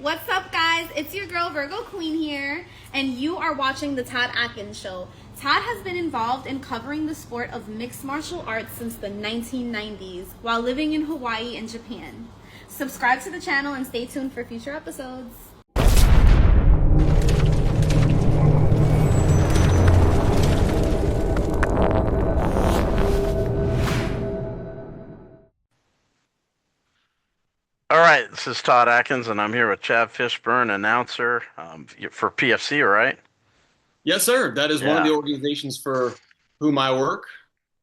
What's up, guys? It's your girl Virgo Queen here, and you are watching The Todd Atkins Show. Todd has been involved in covering the sport of mixed martial arts since the 1990s while living in Hawaii and Japan. Subscribe to the channel and stay tuned for future episodes. All right, this is Todd Atkins, and I'm here with Chad Fishburne, announcer for PFC, right? Yes, sir. That is one of the Yeah. organizations for whom I work.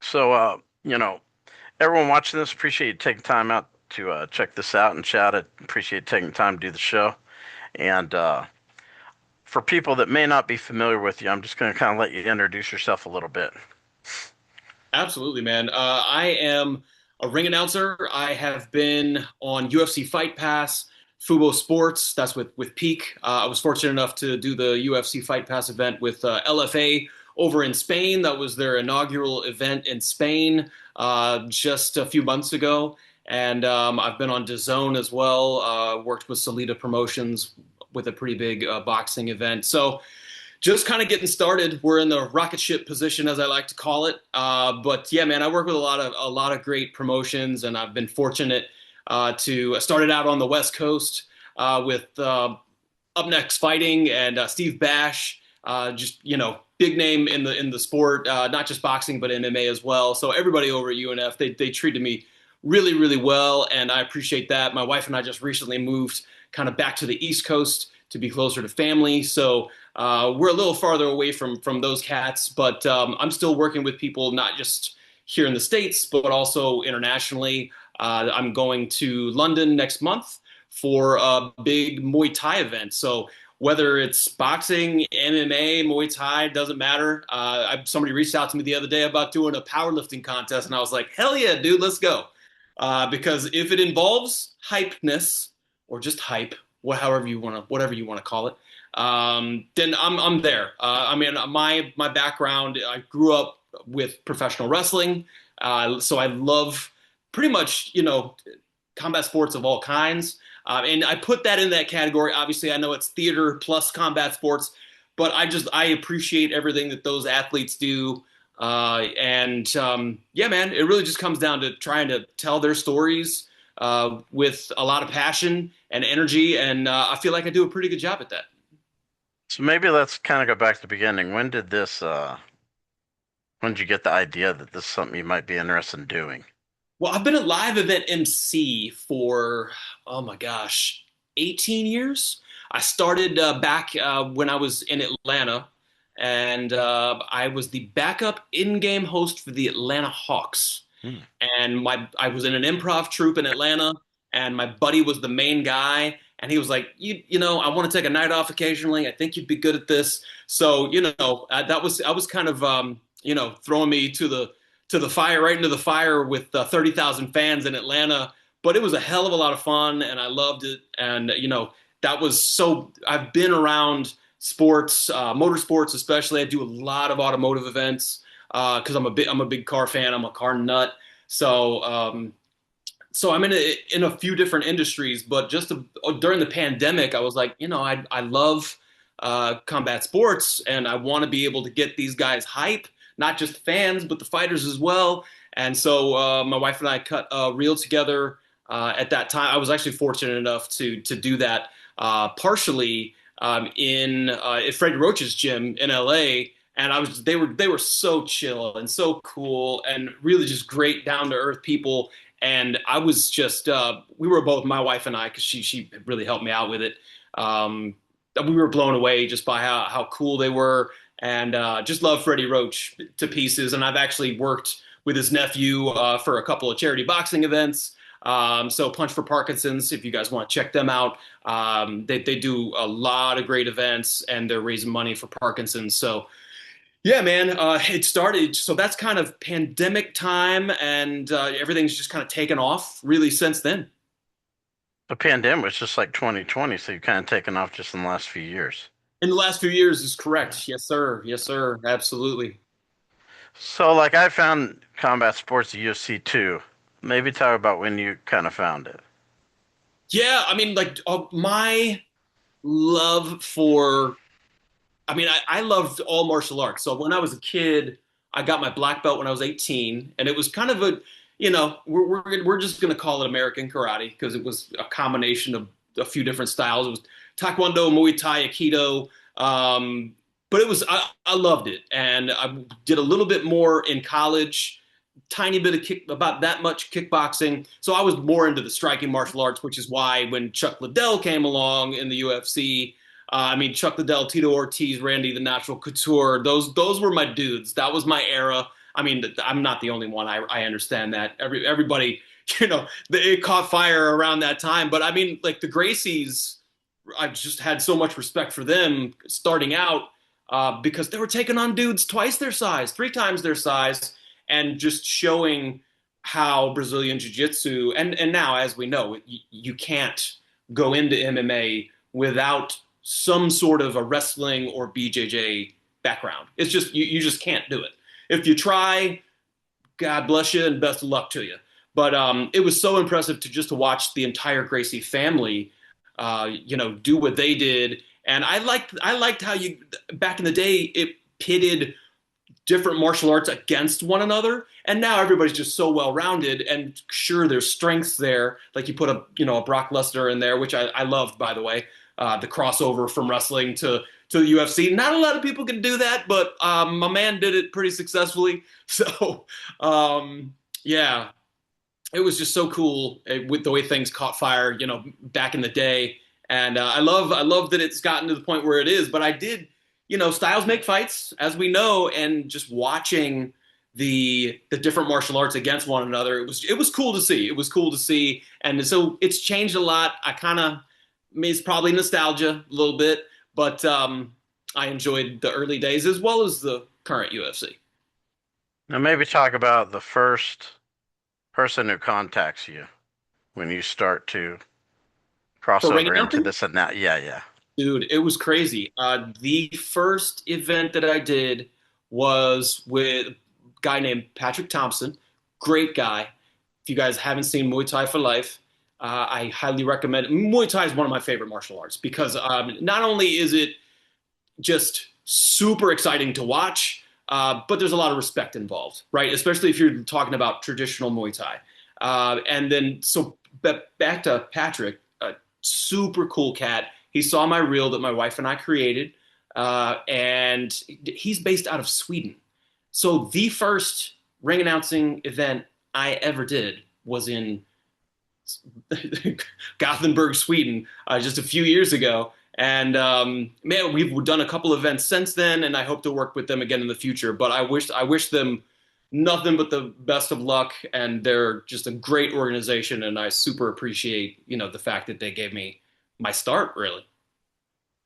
So, everyone watching this, appreciate you taking time out to check this out, and Chad, I appreciate taking time to do the show. And for people that may not be familiar with you, I'm just going to kind of let you introduce yourself a little bit. Absolutely, man. I am a ring announcer. I have been on UFC Fight Pass, Fubo Sports. That's with Peak. I was fortunate enough to do the UFC Fight Pass event with LFA over in Spain. That was their inaugural event in Spain just a few months ago. And I've been on DAZN as well. Worked with Salita Promotions with a pretty big boxing event. So just kind of getting started. We're in the rocket ship position, as I like to call it. But yeah, man, I work with a lot of great promotions, and I've been fortunate to started out on the West Coast with Up Next Fighting and Steve Bash. Just big name in the sport, not just boxing but MMA as well. So everybody over at UNF, they treated me really really well, and I appreciate that. My wife and I just recently moved kind of back to the East Coast to be closer to family. So we're a little farther away from those cats, but I'm still working with people not just here in the States, but also internationally. I'm going to London next month for a big Muay Thai event. So whether it's boxing, MMA, Muay Thai, doesn't matter. Somebody reached out to me the other day about doing a powerlifting contest, and I was like, hell yeah, dude, let's go. Because if it involves hypeness or just hype, whatever you want to call it, then I'm there. I mean, my background, I grew up with professional wrestling, so I love pretty much combat sports of all kinds, and I put that in that category. Obviously, I know it's theater plus combat sports, but I appreciate everything that those athletes do. Yeah, man, it really just comes down to trying to tell their stories with a lot of passion and energy, and I feel like I do a pretty good job at that. So maybe let's kind of go back to the beginning. When did you get the idea that this is something you might be interested in doing? Well, I've been a live event MC for, oh my gosh, 18 years. I started back when I was in Atlanta, and I was the backup in-game host for the Atlanta Hawks. Hmm. And I was in an improv troupe in Atlanta, and my buddy was the main guy, and he was like, I want to take a night off occasionally. I think you'd be good at this. So I was kind of throwing me to the fire, right into the fire with 30,000 fans in Atlanta. But it was a hell of a lot of fun, and I loved it. And that was so. I've been around sports, motorsports especially. I do a lot of automotive events because I'm a big car fan. I'm a car nut. So I'm in a few different industries, but during the pandemic, I was like, I love combat sports, and I want to be able to get these guys hype, not just fans, but the fighters as well. And so my wife and I cut a reel together at that time. I was actually fortunate enough to do that partially in at Freddie Roach's gym in LA. And they were so chill and so cool and really just great down to earth people. And I was just we were both, my wife and I, because she really helped me out with it. We were blown away just by how cool they were, and just love Freddie Roach to pieces. And I've actually worked with his nephew for a couple of charity boxing events. So Punch for Parkinson's, if you guys want to check them out, they do a lot of great events, and they're raising money for Parkinson's. So yeah, man, it started. So that's kind of pandemic time, and everything's just kind of taken off really since then. The pandemic was just like 2020, so you've kind of taken off just in the last few years. In the last few years is Yeah. correct. Yes, sir. Yes, sir. Absolutely. So, like, I found combat sports at UFC too. Maybe talk about when you kind of found it. Yeah, I mean, like my love for, I loved all martial arts. So when I was a kid, I got my black belt when I was 18, and it was kind of a, we're just gonna call it American karate because it was a combination of a few different styles. It was Taekwondo, Muay Thai, Aikido, but I loved it, and I did a little bit more in college, tiny bit of about that much kickboxing. So I was more into the striking martial arts, which is why when Chuck Liddell came along in the UFC, Chuck Liddell, Tito Ortiz, Randy the Natural Couture, those were my dudes. That was my era. I mean, I'm not the only one. I understand that. Everybody, it caught fire around that time. But I mean, like the Gracies, I just had so much respect for them starting out because they were taking on dudes twice their size, three times their size, and just showing how Brazilian Jiu-Jitsu, and now, as we know, you can't go into MMA without some sort of a wrestling or BJJ background. It's just, you just can't do it. If you try, God bless you and best of luck to you. But it was so impressive to watch the entire Gracie family, do what they did. And I liked how back in the day, it pitted different martial arts against one another. And now everybody's just so well rounded. And sure, there's strengths there. Like you put a Brock Lesnar in there, which I loved, by the way, the crossover from wrestling to the UFC. Not a lot of people can do that, but my man did it pretty successfully. So, yeah, it was just so cool with the way things caught fire, back in the day. And I love that it's gotten to the point where it is. But I did, styles make fights, as we know, and just watching the different martial arts against one another, it was cool to see. It was cool to see, and so it's changed a lot. It's probably nostalgia a little bit, but I enjoyed the early days as well as the current UFC. Now maybe talk about the first person who contacts you when you start to cross For ring over into announcing, this and that. Yeah, yeah. dude, it was crazy. The first event that I did was with a guy named Patrick Thompson. Great guy. If you guys haven't seen Muay Thai for Life, I highly recommend it. Muay Thai is one of my favorite martial arts because not only is it just super exciting to watch, but there's a lot of respect involved, right? Especially if you're talking about traditional Muay Thai. And then, so back to Patrick, a super cool cat. He saw my reel that my wife and I created, and he's based out of Sweden. So the first ring announcing event I ever did was in Gothenburg, Sweden, just a few years ago. And man, we've done a couple events since then, and I hope to work with them again in the future. But I wish them nothing but the best of luck, and they're just a great organization, and I super appreciate the fact that they gave me my start. Really,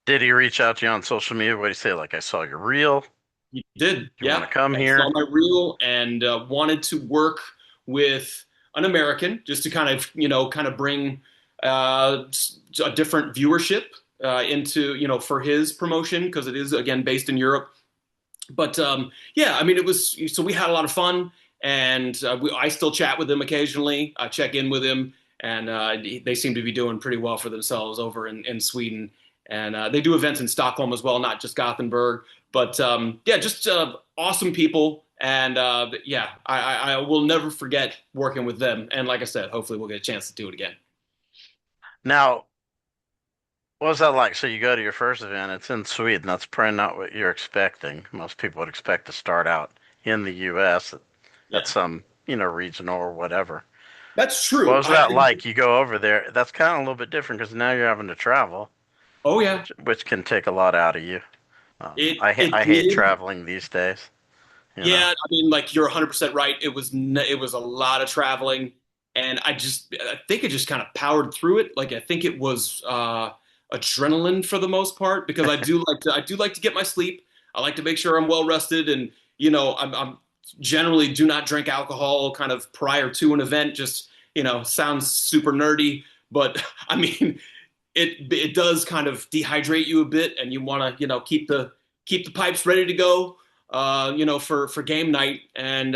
Did he reach out to you on social media? What did he say? Like, I saw your reel. you did, Do you want yeah. to come I saw here? my reel and wanted to work with an American just to kind of bring a different viewership into for his promotion because it is again based in Europe. But yeah, I mean it was so we had a lot of fun, and I still chat with him occasionally. I check in with him, and they seem to be doing pretty well for themselves over in Sweden. And they do events in Stockholm as well, not just Gothenburg. But yeah, just awesome people. And yeah, I will never forget working with them. And like I said, hopefully we'll get a chance to do it again. Now, what was that like? So you go to your first event, it's in Sweden. That's probably not what you're expecting. Most people would expect to start out in the US at Yeah, some, regional or whatever. that's What true. was that like? You go over there. That's kind of a little bit different because now you're having to travel, Oh yeah, which can take a lot out of you. it I it hate did. traveling these days, you know. Yeah, I mean, like you're 100% right. It was a lot of traveling, and I think it just kind of powered through it. Like I think it was adrenaline for the most part because I do like to get my sleep. I like to make sure I'm well rested, and I'm generally do not drink alcohol kind of prior to an event. Just sounds super nerdy, but I mean it does kind of dehydrate you a bit, and you want to keep the pipes ready to go. for game night. And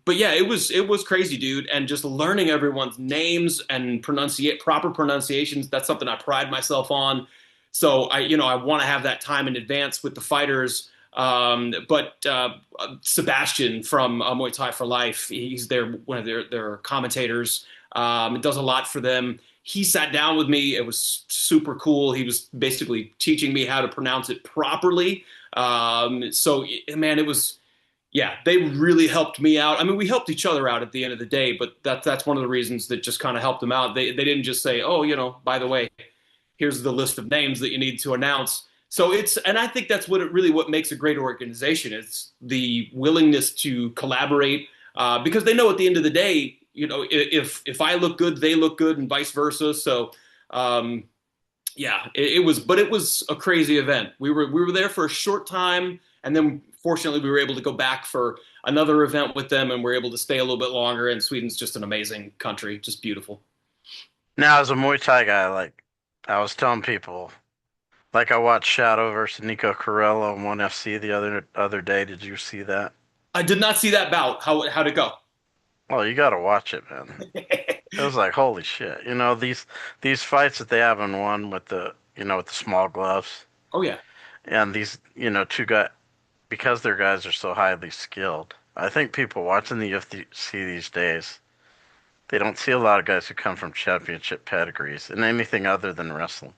but yeah, it was crazy, dude. And just learning everyone's names and proper pronunciations. That's something I pride myself on. So I want to have that time in advance with the fighters. But Sebastian from Muay Thai for Life, he's one of their commentators. It does a lot for them. He sat down with me. It was super cool. He was basically teaching me how to pronounce it properly. So man, it was, yeah, they really helped me out. I mean, we helped each other out at the end of the day, but that's one of the reasons that just kind of helped them out. They didn't just say, oh, by the way, here's the list of names that you need to announce. So and I think that's what makes a great organization. It's the willingness to collaborate, because they know at the end of the day, if I look good, they look good, and vice versa. So, yeah, it was a crazy event. We were there for a short time, and then fortunately we were able to go back for another event with them, and we're able to stay a little bit longer. And Sweden's just an amazing country, just beautiful. Now, as a Muay Thai guy, like I was telling people, like I watched Shadow versus Nico Corello on ONE FC the other day. Did you see that? I did not see that bout. How'd it go? Well, you got to watch it, man. It was like, holy shit. These fights that they have in one with with the small gloves. Oh yeah. And these, two guys, because their guys are so highly skilled. I think people watching the UFC these days, they don't see a lot of guys who come from championship pedigrees in anything other than wrestling.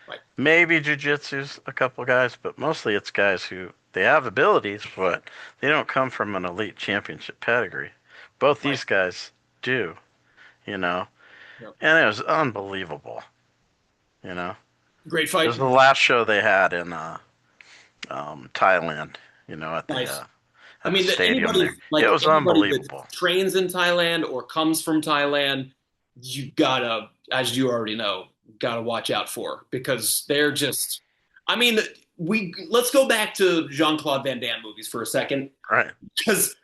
Right. Maybe jiu-jitsu's a couple guys, but mostly it's guys who they have abilities, but they don't come from an elite championship pedigree. Both these guys do, Yep. And it was unbelievable, Great fight. It was the last show they had in Thailand, at the, Nice. the stadium there. It was unbelievable. That trains in Thailand or comes from Thailand, you gotta, as you already know, gotta watch out for, because they're just, let's go back to Jean-Claude Van Damme movies for a second. Right. Because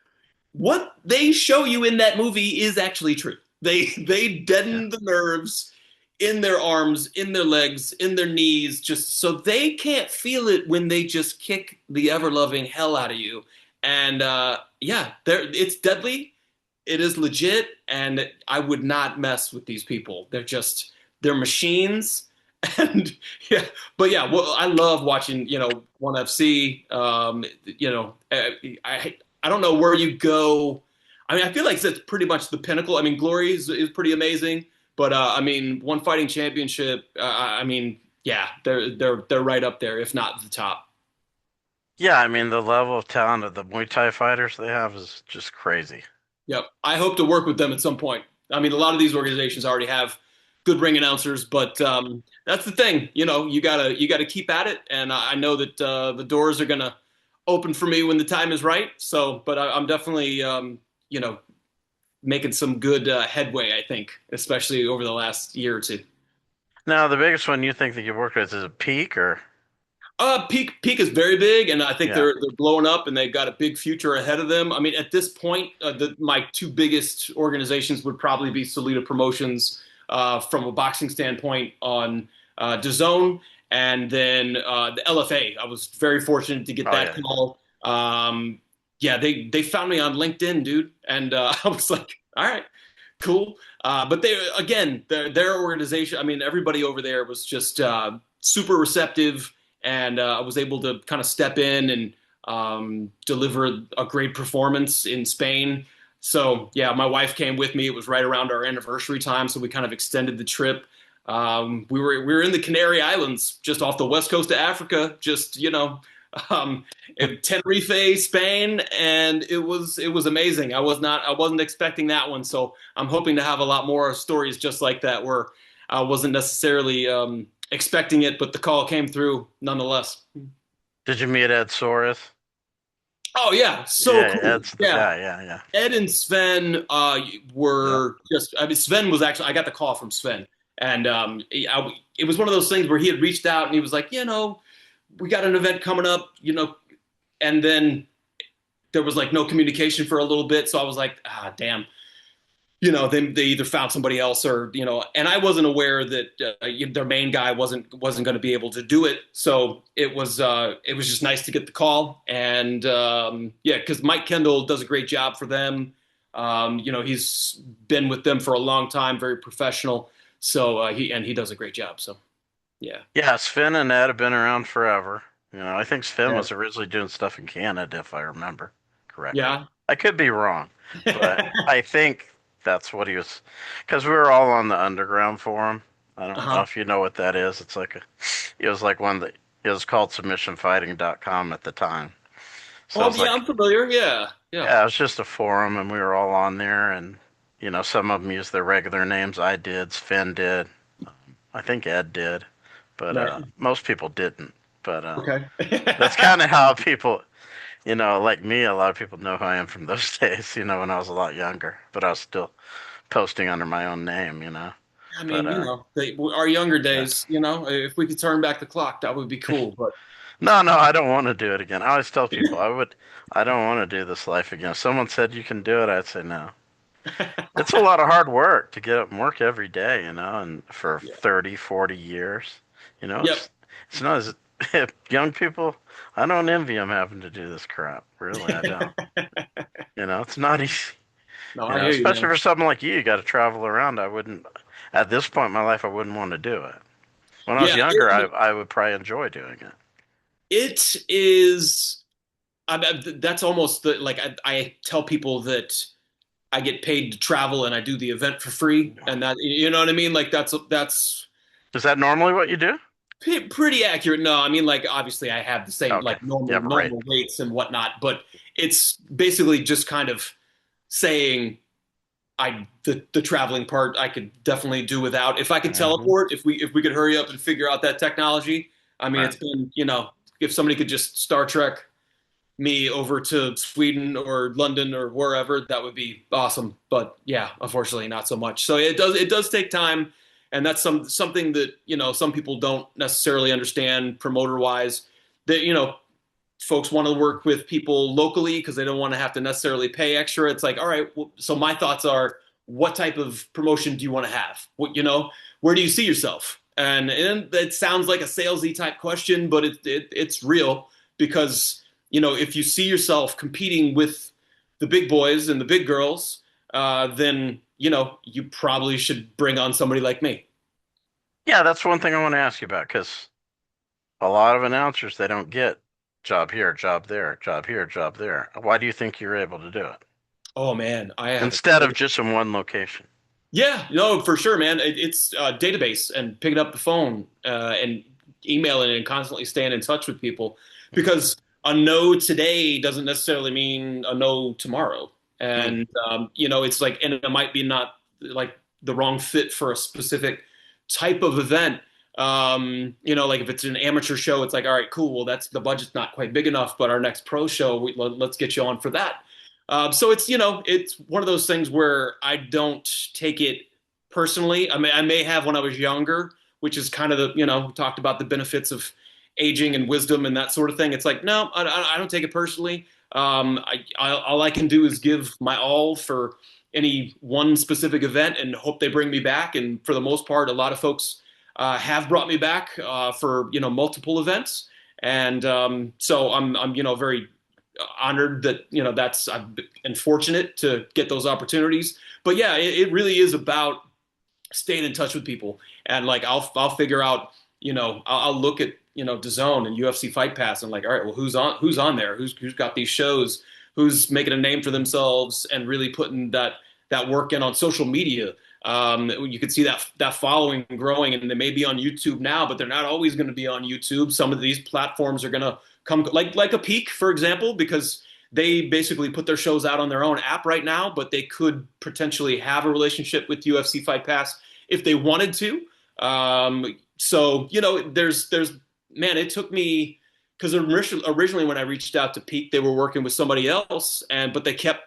what they show you in that movie is actually true. They deaden the nerves in their arms, in their legs, in their knees, just so they can't feel it when they just kick the ever-loving hell out of you. And it's deadly. It is legit, and I would not mess with these people. They're machines. And well, I love watching, ONE FC. I don't know where you go. I feel like it's pretty much the pinnacle. Glory is pretty amazing, but One Fighting Championship. They're right up there, if not the top. Yeah, the level of talent of the Muay Thai fighters they have is just crazy. Yep, I hope to work with them at some point. A lot of these organizations already have good ring announcers, but that's the thing. You gotta keep at it, and I know that the doors are gonna open for me when the time is right. So, but I'm definitely, making some good headway, I think, especially over the last year or two. Now, the biggest one you think that you've worked with is a Peak, or? Peak is very big, and I think they're blowing up, and they've got a big future ahead of them. At this point, my two biggest organizations would probably be Salita Promotions, from a boxing standpoint, on DAZN, and then the LFA. I was very fortunate to get that call. They found me on LinkedIn, dude, and I was like, all right, cool. But their organization. Everybody over there was just super receptive, and I was able to kind of step in and deliver a great performance in Spain. So yeah, my wife came with me. It was right around our anniversary time, so we kind of extended the trip. We were in the Canary Islands, just off the west coast of Africa, in Tenerife, Spain, and it was amazing. I wasn't expecting that one, so I'm hoping to have a lot more stories just like that, where I wasn't necessarily expecting it, but the call came through nonetheless. Did you meet Ed Soares? Oh yeah, cool. Ed's the guy. Yeah. Ed and Sven were just. Sven was actually. I got the call from Sven, and it was one of those things where he had reached out and he was like, we got an event coming up, and then there was like no communication for a little bit, so I was like, damn. they either found somebody else or, and I wasn't aware that their main guy wasn't going to be able to do it. So it was just nice to get the call. And yeah, because Mike Kendall does a great job for them. He's been with them for a long time, very professional. So he does a great job. So yeah. Yeah, Sven and Ed have been around forever. I think Sven Yeah. was originally doing stuff in Canada, if I remember correctly. Yeah. I could be wrong, but I think that's what he was, because we were all on the underground forum. I don't know Uh-huh. if you know what that is. It was like one that it was called submissionfighting.com at the time. So it Oh was yeah, I'm like, familiar. Yeah. Yeah. yeah, it was just a forum, and we were all on there, and some of them used their regular names. I did, Sven did, I think Ed did, but Right. most people didn't. But Okay. that's kind of how people, like me, a lot of people know who I am from those days, when I was a lot younger, but I was still posting under my own name. I But mean, our younger yeah. days, if we could turn back the clock, that would be cool. But No, no, I don't want to do it again. I always tell people I don't want to do this life again. If someone said you can do it, I'd say no. It's a lot of hard work to get up and work every day, and for yeah. 30, 40 years. Yep. It's not as young people, I don't envy them having to do this crap. Really, I don't. It's not easy. No, I hear you, Especially man. for something like you got to travel around. I wouldn't, at this point in my life, I wouldn't want to do it. When I was Yeah, younger, I would probably enjoy doing it. it is. That's almost like I tell people that I get paid to travel and I do the event for free, and that you know what I mean. Like that's Is that normally what you do? pretty accurate. No, I mean, like, obviously I have the same Okay. like Yeah, right. normal rates and whatnot, but it's basically just kind of saying the traveling part I could definitely do without. If I could Hmm. teleport, if we could hurry up and figure out that technology, I mean, Right. it's been, if somebody could just Star Trek me over to Sweden or London or wherever, that would be awesome. But yeah, unfortunately, not so much. So it does take time, and that's something that some people don't necessarily understand promoter wise. That folks want to work with people locally because they don't want to have to necessarily pay extra. It's like, all right, well, so my thoughts are, what type of promotion do you want to have? Where do you see yourself? And it sounds like a salesy type question, but it's real because if you see yourself competing with the big boys and the big girls, then you probably should bring on somebody like me. Yeah, that's one thing I want to ask you about because a lot of announcers, they don't get job here, job there, job here, job there. Why do you think you're able to do it Oh man, I have a instead of just in one location? yeah, no, for sure, man. It's database and picking up the phone and emailing and constantly staying in touch with people because a no today doesn't necessarily mean a no tomorrow. Mm. And it's like, and it might be not like the wrong fit for a specific type of event. Like if it's an amateur show, it's like, all right, cool. Well, that's the budget's not quite big enough, but our next pro show, let's get you on for that. So it's one of those things where I don't take it personally. I mean, I may have when I was younger, which is kind of we talked about the benefits of aging and wisdom and that sort of thing. It's like, no, I don't take it personally. All I can do is give my all for any one specific event and hope they bring me back. And for the most part, a lot of folks have brought me back for multiple events. And so I'm very honored that that's and fortunate to get those opportunities. But yeah, it really is about staying in touch with people, and like I'll figure out I'll look at DAZN and UFC Fight Pass and like, all right, well, who's on there, who's got these shows, who's making a name for themselves and really putting that work in on social media. You could see that following growing, and they may be on YouTube now, but they're not always going to be on YouTube. Some of these platforms are going to come, like a Peak, for example, because they basically put their shows out on their own app right now, but they could potentially have a relationship with UFC Fight Pass if they wanted to. So there's man, it took me because originally when I reached out to Peak, they were working with somebody else, but they kept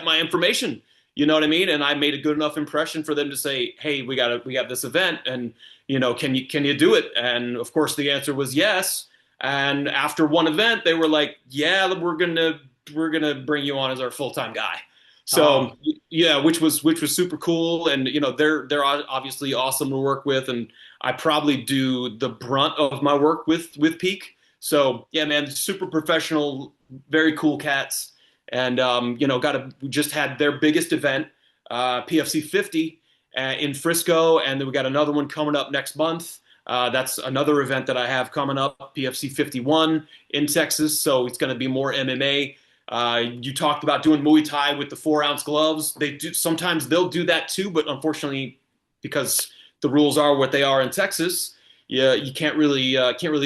my information. You know what I mean? And I made a good enough impression for them to say, "Hey, we have this event, and can you do it?" And of course, the answer was yes. And after one event, they were like, "Yeah, we're gonna bring you on as our full-time guy." Oh, So yeah, which was super cool, and they're obviously awesome to work with, and I probably do the brunt of my work with Peak. So yeah, man, super professional, very cool cats, and we just had their biggest event, PFC 50 in Frisco, and then we got another one coming up next month. That's another event that I have coming up, PFC 51 in Texas. So it's going to be more MMA. You talked about doing Muay Thai with the 4-ounce gloves. They do sometimes they'll do that too, but unfortunately, because the rules are what they are in Texas, yeah, you can't really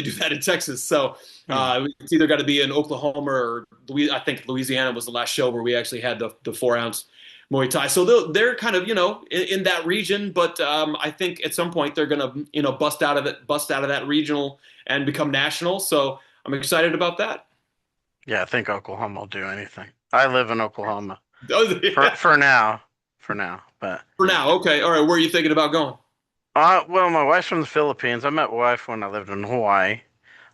do that in Texas. So hmm. it's either got to be in Oklahoma or I think Louisiana was the last show where we actually had the 4-ounce Muay Thai. So they're kind of in that region, but I think at some point they're gonna bust out of that regional and become national. So I'm excited about that. Yeah, I think Oklahoma will do anything. I live in Oklahoma Oh, yeah. for now, but For yeah. now, okay, all right. Where are you thinking about going? Well, my wife's from the Philippines. I met my wife when I lived in Hawaii.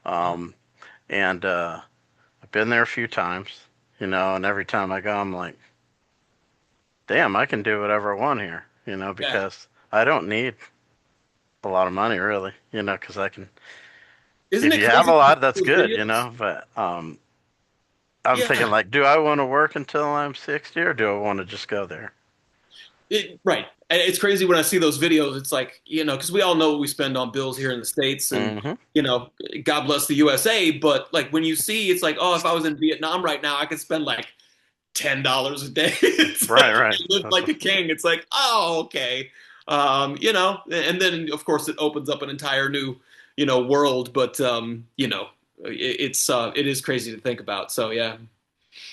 Um, and I've been there a few times, and every time I go, I'm like, damn, I can do whatever I want here, Yeah, because I don't need a lot of money really, because I can, isn't if it you have crazy a to see lot, that's those good, videos? but I'm thinking Yeah, like, do I want to work until I'm 60 or do I want to just go there? right. And it's crazy when I see those videos. It's like because we all know what we spend on bills here in the States, and Hmm. you know, God bless the USA. But like when you see, it's like, oh, if I was in Vietnam right now, I could spend like $10 a day. It's Right, like right. I live That's like a king. It's like, oh, okay. And then of course it opens up an entire new, world. But it is crazy to think about. So yeah,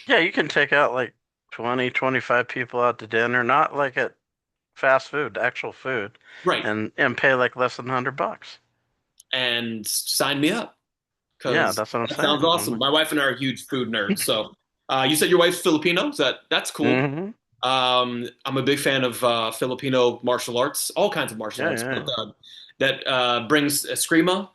yeah, you can take out like 20, 25 people out to dinner, not like at fast food, actual food, right. and pay like less than $100. And sign me up Yeah, because that's what I'm that sounds saying. awesome. My wife and I are huge food nerds. So you said your wife's Filipino. That's cool. Hmm. I'm a big fan of Filipino martial arts, all kinds of martial Yeah, arts, yeah, but that brings Eskrima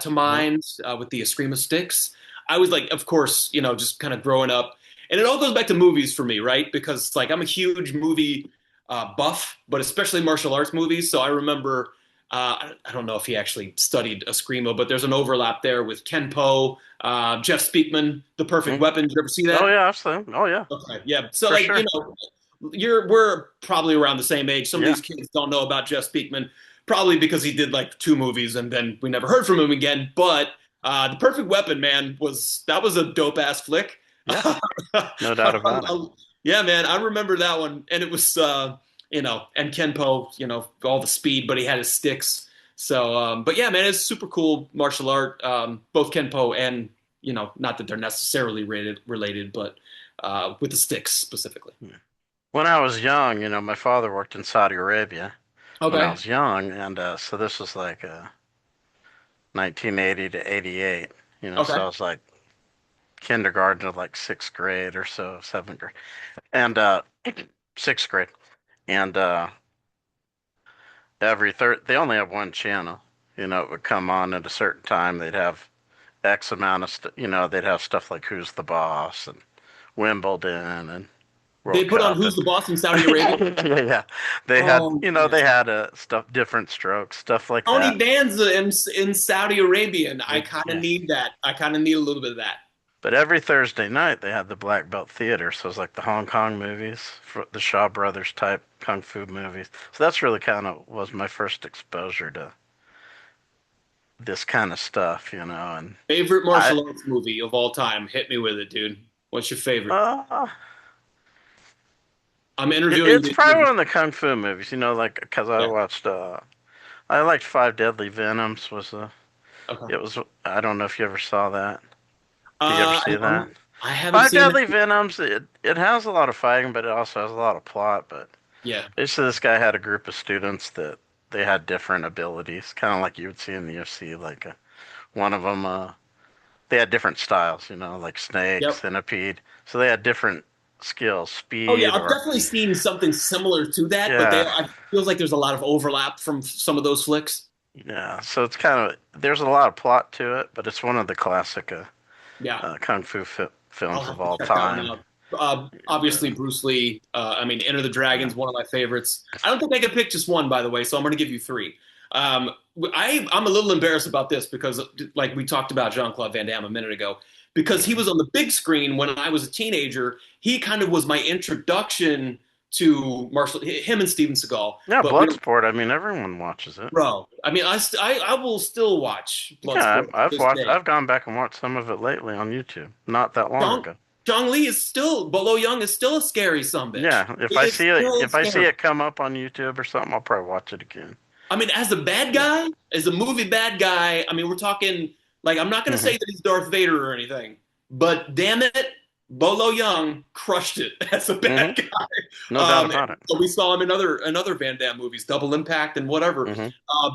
to yeah. mind with the Eskrima sticks. I was like, of course, just kind of growing up, and it all goes back to movies for me, right? Because like I'm a huge movie buff, but especially martial arts movies. So I remember, I don't know if he actually studied Eskrima, but there's an overlap there with Kenpo, Jeff Speakman, The Perfect Hmm. Weapon. Did you ever see Oh that? yeah, I've seen. Oh yeah, Okay, yeah. So for like, sure. we're probably around the same age. Some of Yeah, these kids don't know about Jeff Speakman, probably because he did like 2 movies and then we never heard from him again. But The Perfect Weapon, man, was a dope ass flick. yeah, no doubt about it. Yeah, man, I remember that one, and it was and Kenpo, all the speed, but he had his sticks. So, but yeah, man, it's super cool martial art. Both Kenpo and not that they're necessarily related, but with the sticks specifically. Yeah. When I was young, my father worked in Saudi Arabia when I Okay. was young, and so this was like 1980 to 88. So Okay. I was like kindergarten to like sixth grade or so, seventh grade, and sixth grade, and every third they only have one channel. It would come on at a certain time. They'd have X amount of they'd have stuff like Who's the Boss and Wimbledon and They World put on Cup Who's and the Boss in Saudi Arabia. yeah, yeah. They had, Oh man. they had stuff, different strokes, stuff like Tony that. Danza in Saudi Arabia, and I Yeah, kind of yeah. need that. I kind of need a little bit of that. But every Thursday night they had the Black Belt Theater, so it's like the Hong Kong movies, for the Shaw Brothers type kung fu movies. So that's really kind of was my first exposure to this kind of stuff, and Favorite I martial arts movie of all time? Hit me with it, dude. What's your favorite? uh I'm interviewing it's the. probably one of the kung fu movies, like because I Yeah. watched I liked Five Deadly Venoms was Okay. it was I don't know if you ever saw that. Did you ever I see that? don't. I haven't Five seen that. Deadly Venoms, it has a lot of fighting, but it also has a lot of plot. But Yeah. basically, this guy had a group of students that they had different abilities, kind of like you would see in the UFC. Like one of them, they had different styles, like snake, Yep. centipede. So they had different skills, Oh yeah, speed, I've or definitely seen something similar to that, but yeah, I feels like there's a lot of overlap from some of those flicks. yeah. So it's kind of there's a lot of plot to it, but it's one of the classic Yeah, kung fu I'll films of have to all check that one time. out. Obviously, Bruce Lee. I mean, Enter the Dragon's one of my favorites. I don't think I could pick just one, by the way, so I'm going to give you three. Um, I'm a little embarrassed about this because, like we talked about Jean-Claude Van Damme a minute ago, because he was on the big screen when I was a teenager. He kind of was my introduction to martial. Him and Steven Seagal. Yeah, But Bloodsport. I mean, everyone watches it. bro, I mean, I will still watch Yeah, Bloodsport to I've this watched. day. I've gone back and watched some of it lately on YouTube. Not that long ago. Zhang Li is still Bolo Young is still a scary sumbitch. Yeah, if He I is see it, still if I see scary. it come up on YouTube or something, I'll probably watch it again. I mean, as a bad guy, as a movie bad guy, I mean, we're talking like I'm not going to Hmm. say that he's Darth Vader or anything, but damn it, Bolo Young crushed it as a Hmm. bad guy. No doubt And about it. so we saw him in other Van Damme movies, Double Impact and whatever. Hmm.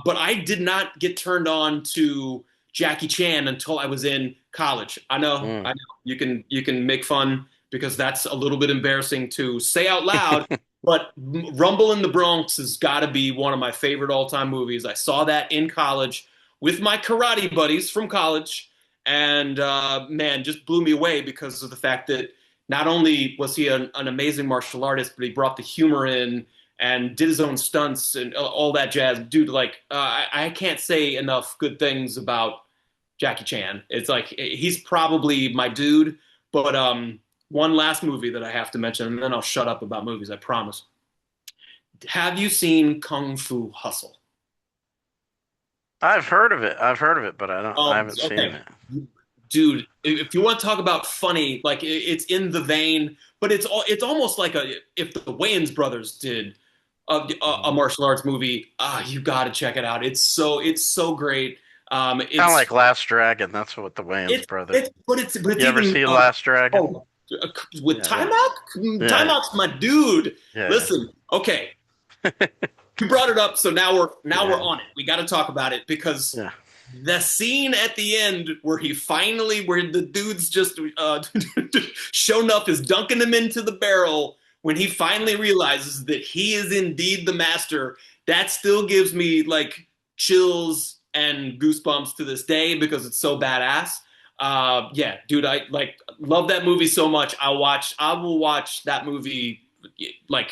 But I did not get turned on to Jackie Chan until I was in college. Mm. I know. You can make fun because that's a little bit embarrassing to say out loud. But Rumble in the Bronx has got to be one of my favorite all-time movies. I saw that in college with my karate buddies from college, and man, just blew me away because of the fact that not only was he an amazing martial artist, but he brought the humor in and did his own stunts and all that jazz. Dude, like I can't say enough good things about Jackie Chan. It's like he's probably my dude. But one last movie that I have to mention, and then I'll shut up about movies. I promise. Have you seen Kung Fu Hustle? I've heard of it. I've heard of it, but I don't. I haven't seen Okay, it. dude. If you want to talk about funny, like it's in the vein, but it's almost like if the Wayans brothers did a martial arts movie. You got to check it out. It's so great. Kind of like Last Dragon. That's what the Wayans brothers. But it's You ever even see Last Dragon? oh, with Yeah, Timeout. yeah, Timeout's my dude. yeah, Listen, okay, you brought it up, so now we're yeah, on it. We got to talk about it because yeah. the scene at the end where where the dude's just shown up is dunking him into the barrel when he finally realizes that he is indeed the master. That still gives me like chills and goosebumps to this day because it's so badass. Yeah, dude, I like love that movie so much. I will watch that movie like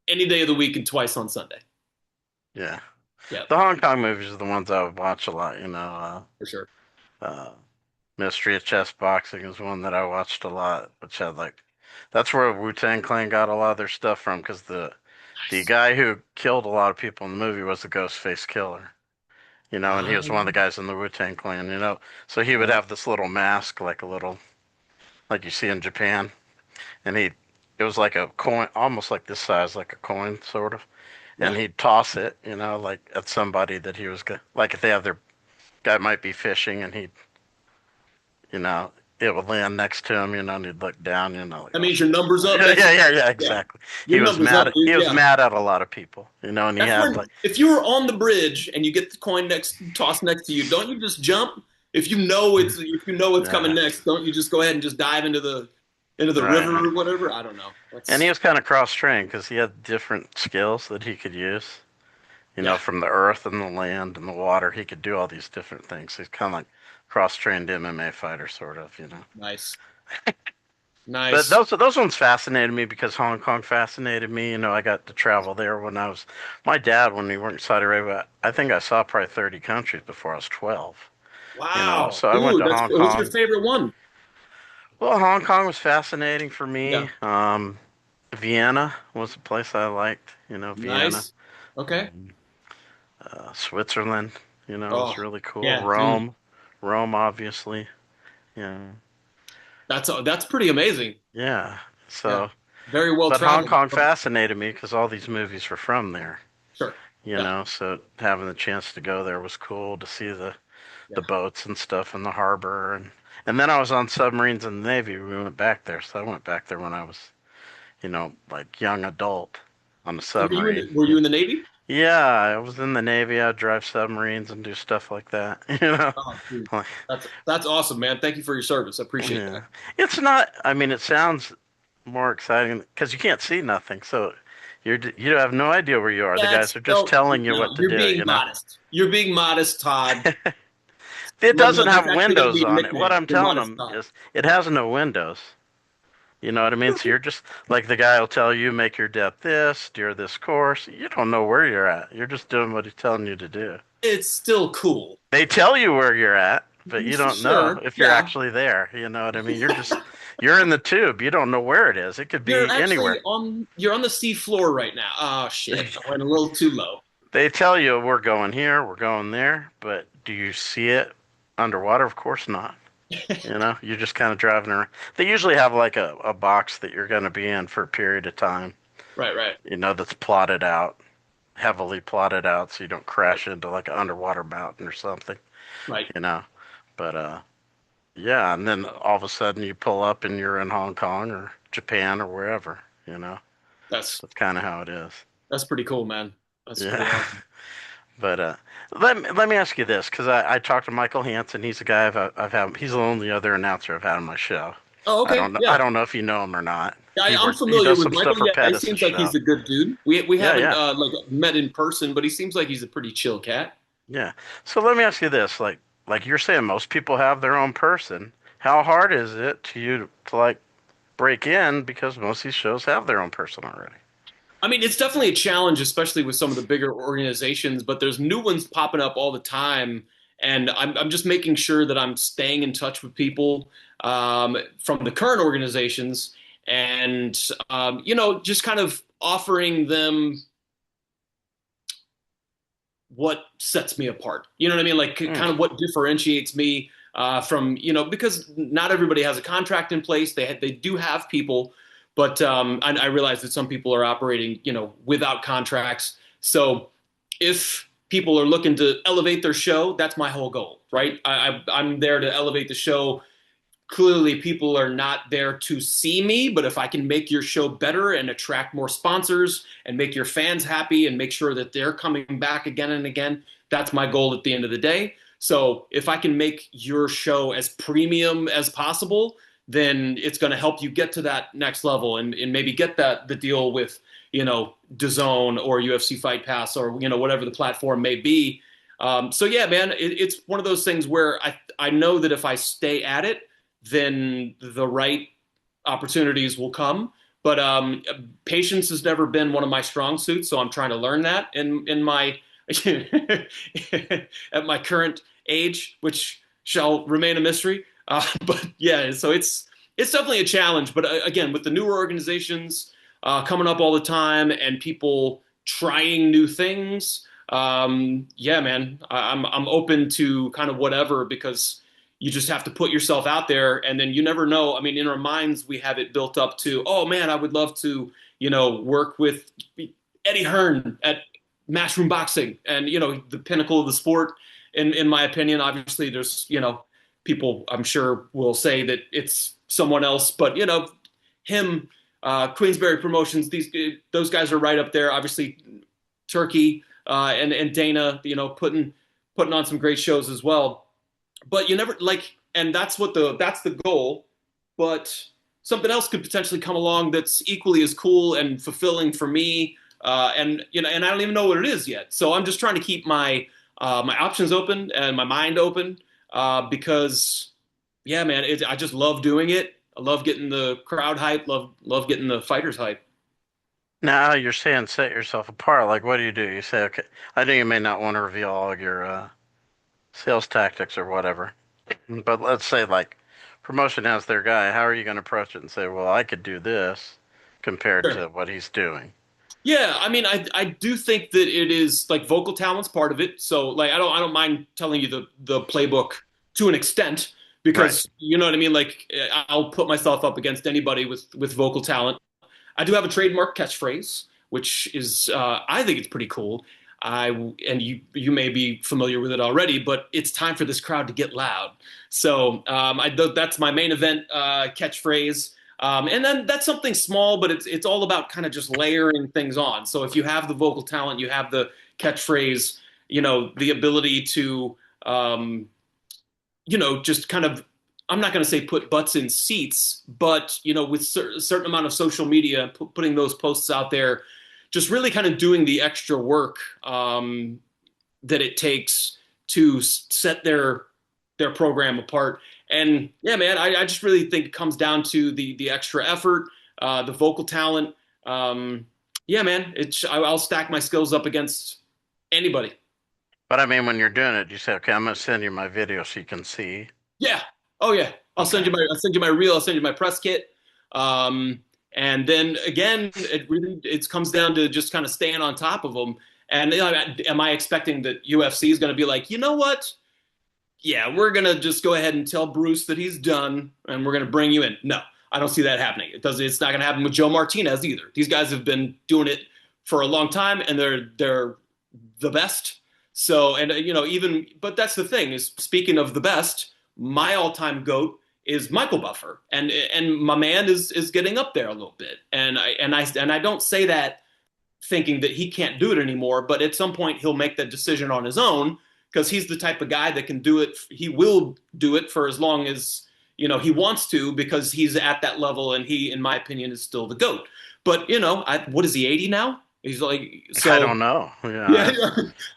any day of the week and twice on Sunday. Yeah. Yeah, The Hong Kong movies are the ones I would watch a lot. for sure. Uh, Mystery of Chess Boxing is one that I watched a lot, which had like, that's where Wu-Tang Clan got a lot of their stuff from, because the Nice. guy who killed a lot of people in the movie was the Ghostface Killer. And he was one of the guys in the Wu-Tang Clan. So he would have this little mask, like like you see in Japan, and it was like a coin, almost like this size, like a coin, sort of, and Yeah. he'd toss it, like at somebody that he was like if they have their guy might be fishing, and you know, it would land next to him, and he'd look down, like, That oh means shit. your numbers up. Yeah, yeah, yeah, yeah, Yeah. exactly. Your He was numbers mad. up, dude. He was Yeah. mad at a lot of people, and he That's had when like, if you were on the bridge and you get the coin tossed next to you, don't you just jump? If you know it's coming yeah, next, don't you just go ahead and just dive into the right, river right. or whatever? I don't know. And he was kind of cross-trained because he had different skills that he could use. Yeah, From the earth and the land and the water, he could do all these different things. He's kind of like cross-trained MMA fighter, sort of. nice, But nice. those ones fascinated me because Hong Kong fascinated me. I got to travel there when I was my dad when we were in Saudi Arabia. I think I saw probably 30 countries before I was 12. Wow, So I went dude, to Hong what's your Kong. favorite one? Well, Hong Kong was fascinating for Yeah, me. Vienna was a place I liked. Vienna. nice. Okay. Switzerland. Oh, Was really cool. yeah, dude, Rome, obviously. Yeah, that's pretty amazing. yeah. Yeah, So, very well but Hong traveled. Kong fascinated me because all these movies were from there. Sure. Yeah, So having the chance to go there was cool to see the yeah. boats and stuff in the harbor, and then I was on submarines in the Navy. We went back there, so I went back there when I was, like young adult on a Were you in submarine. the, were you in the Navy? Yeah, I was in the Navy. I'd drive submarines and do stuff like that. Oh, dude, Like, that's awesome, man. Thank you for your service. I appreciate yeah. that. It's not. I mean, it sounds more exciting because you can't see nothing, so you have no idea where you are. The guys That's are just no, telling you no. what to You're do. being modest. You're being modest, Todd. It No, doesn't no, that's have actually going to windows be a on it. What nickname. I'm You're telling modest, them Todd. is it has no windows. You know what I mean? So you're just like the guy will tell you, make your depth this, steer this course. You don't know where you're at. You're just doing what he's telling you to do. It's still cool. They tell you where you're at, but you don't know Sure, if you're yeah. actually there. You know what I mean? You're in the tube. You don't know where it is. It could You're be actually anywhere. you're on the sea floor right now. Oh shit, I went a little too low. They tell you we're going here, we're going there, but do you see it underwater? Of course not. You know, you're just kind of driving around. They usually have like a box that you're going to be in for a period of time, Right, right, you know, that's plotted out, heavily plotted out so you don't right, crash into like an underwater mountain or something, right. you know. But yeah, and then all of a sudden you pull up and you're in Hong Kong or Japan or wherever, you know. That's That's kind of how it is. that's pretty cool, man. That's pretty Yeah. awesome. But let me ask you this, because I talked to Michael Hansen. He's a guy I've had. He's the only other announcer I've had on my show. Oh, I okay, don't know. I yeah. don't know if you know him or not. I'm He familiar does with some Michael. stuff for Yeah, he Pettis' seems like he's show. a good dude. We Yeah, haven't yeah, like met in person, but he seems like he's a pretty chill cat. yeah. So let me ask you this: like you're saying, most people have their own person. How hard is it to you to like break in because most of these shows have their own person already? I mean, it's definitely a challenge, especially with some of the bigger organizations, but there's new ones popping up all the time. And I'm just making sure that I'm staying in touch with people from the current organizations and, just kind of offering them what sets me apart. You know what I mean? Like Hmm. kind of what differentiates me from, because not everybody has a contract in place. They do have people, but I realize that some people are operating, without contracts. So if people are looking to elevate their show, that's my whole goal, right? I'm there to elevate the show. Clearly people are not there to see me, but if I can make your show better and attract more sponsors and make your fans happy and make sure that they're coming back again and again, that's my goal at the end of the day. So if I can make your show as premium as possible, then it's going to help you get to that next level and maybe get the deal with, DAZN or UFC Fight Pass or, whatever the platform may be. So yeah, man, it's one of those things where I know that if I stay at it, then the right opportunities will come. But patience has never been one of my strong suits, so I'm trying to learn that in my at my current age, which shall remain a mystery. But yeah, so it's definitely a challenge. But again, with the newer organizations coming up all the time and people trying new things, yeah, man, I'm open to kind of whatever because you just have to put yourself out there and then you never know. I mean, in our minds, we have it built up to, oh man, I would love to, work with Eddie Hearn at Matchroom Boxing and, the pinnacle of the sport. In my opinion, obviously there's, people I'm sure will say that it's someone else, but, him, Queensberry Promotions, those guys are right up there. Obviously, Turkey and Dana, putting on some great shows as well. But you never like, and that's the goal. But something else could potentially come along that's equally as cool and fulfilling for me. And I don't even know what it is yet. So I'm just trying to keep my options open and my mind open because yeah, man, I just love doing it. I love getting the crowd hype. Love getting the fighters hype. Now you're saying set yourself apart. Like, what do? You say, okay, I know you may not want to reveal all of your sales tactics or whatever, but let's say like promotion has their guy. How are you going to approach it and say, well, I could do this compared Sure. to what he's doing? Yeah, I mean, I do think that it is like vocal talent's part of it. So like, I don't mind telling you the playbook to an extent Right. because you know what I mean. Like, I'll put myself up against anybody with vocal talent. I do have a trademark catchphrase, which is I think it's pretty cool. And you may be familiar with it already, but it's time for this crowd to get loud. So that's my main event catchphrase. And then that's something small, but it's all about kind of just layering things on. So if you have the vocal talent, you have the catchphrase, the ability to just kind of, I'm not going to say put butts in seats, but, with a certain amount of social media, putting those posts out there, just really kind of doing the extra work that it takes to set their their program apart. And yeah, man, I just really think it comes down to the extra effort, the vocal talent. Yeah, man, I'll stack my skills up against anybody. But I mean, when you're doing it, you say, okay, I'm going to send you my video so you can see. Yeah. Oh yeah. Okay. I'll send you my reel. I'll send you my press kit. And then again, it comes down to just kind of staying on top of them. And am I expecting that UFC is going to be like, you know what? Yeah, we're going to just go ahead and tell Bruce that he's done and we're going to bring you in. No, I don't see that happening. It's not going to happen with Joe Martinez either. These guys have been doing it for a long time and they're the best. So, and but that's the thing is, speaking of the best, my all-time GOAT is Michael Buffer. And my man is getting up there a little bit. And I don't say that thinking that he can't do it anymore, but at some point he'll make that decision on his own because he's the type of guy that can do it. He will do it for as long as, he wants to, because he's at that level and he, in my opinion, is still the GOAT. But, what is he, 80 now? He's like, so I don't know. Yeah. yeah.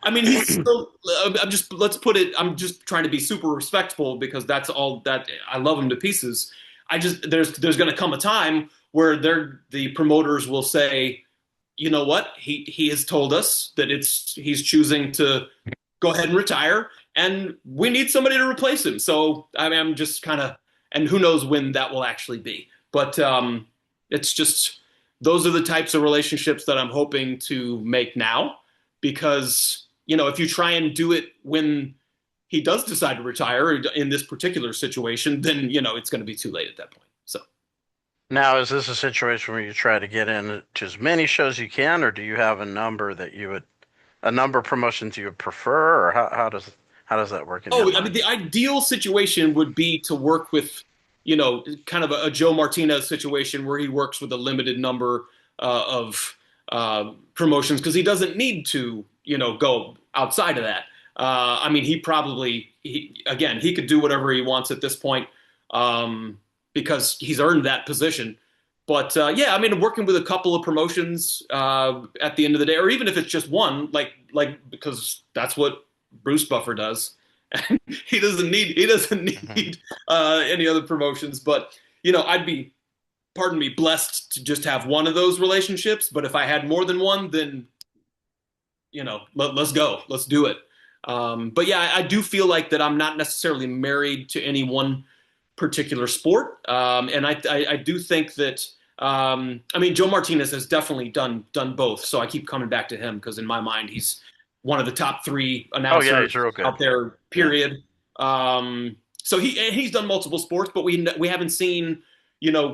I mean, he's still, I'm just trying to be super respectful because that's all that I love him to pieces. There's going to come a time where the promoters will say, you know what? He has told us that he's choosing to go ahead and retire, and we need somebody to replace him. So I'm just kind of, and who knows when that will actually be. But it's just, those are the types of relationships that I'm hoping to make now, because, if you try and do it when he does decide to retire in this particular situation, then, it's going to be too late at that point. So. Now, is this a situation where you try to get in to as many shows you can, or do you have a number of promotions you would prefer, or how does that work in your mind? I mean, the ideal situation would be to work with, kind of a Joe Martinez situation where he works with a limited number of promotions because he doesn't need to, go outside of that. I mean, he could do whatever he wants at this point. Because he's earned that position. But yeah, I mean, working with a couple of promotions at the end of the day, or even if it's just one, like because that's what Bruce Buffer does. And he doesn't need any other promotions. But I'd be, pardon me, blessed to just have one of those relationships. But if I had more than one, then let's go, let's do it. But yeah, I do feel like that I'm not necessarily married to any one particular sport. And I do think that, I mean, Joe Martinez has definitely done both. So I keep coming back to him because in my mind, he's one of the top three announcers out there, period. Yeah. So he's done multiple sports, but we haven't seen,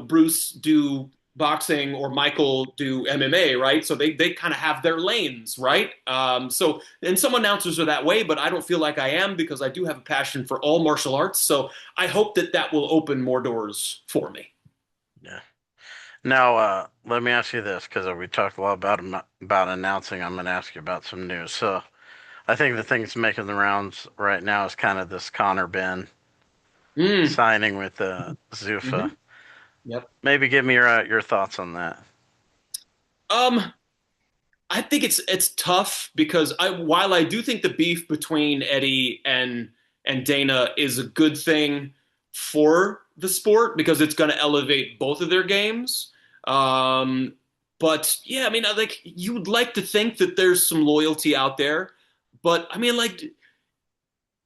Bruce do boxing or Michael do MMA, right? So they kind of have their lanes, right? And some announcers are that way, but I don't feel like I am because I do have a passion for all martial arts. So I hope that will open more doors for me. Yeah. Now, let me ask you this, because we talked a lot about announcing. I'm going to ask you about some news. So I think the thing that's making the rounds right now is kind of this Conor Ben signing with Zuffa. Mm-hmm. Yep. Maybe give me your thoughts on that. I think it's tough because while I do think the beef between Eddie and Dana is a good thing for the sport because it's going to elevate both of their games. But yeah, I mean, you would like to think that there's some loyalty out there, but I mean,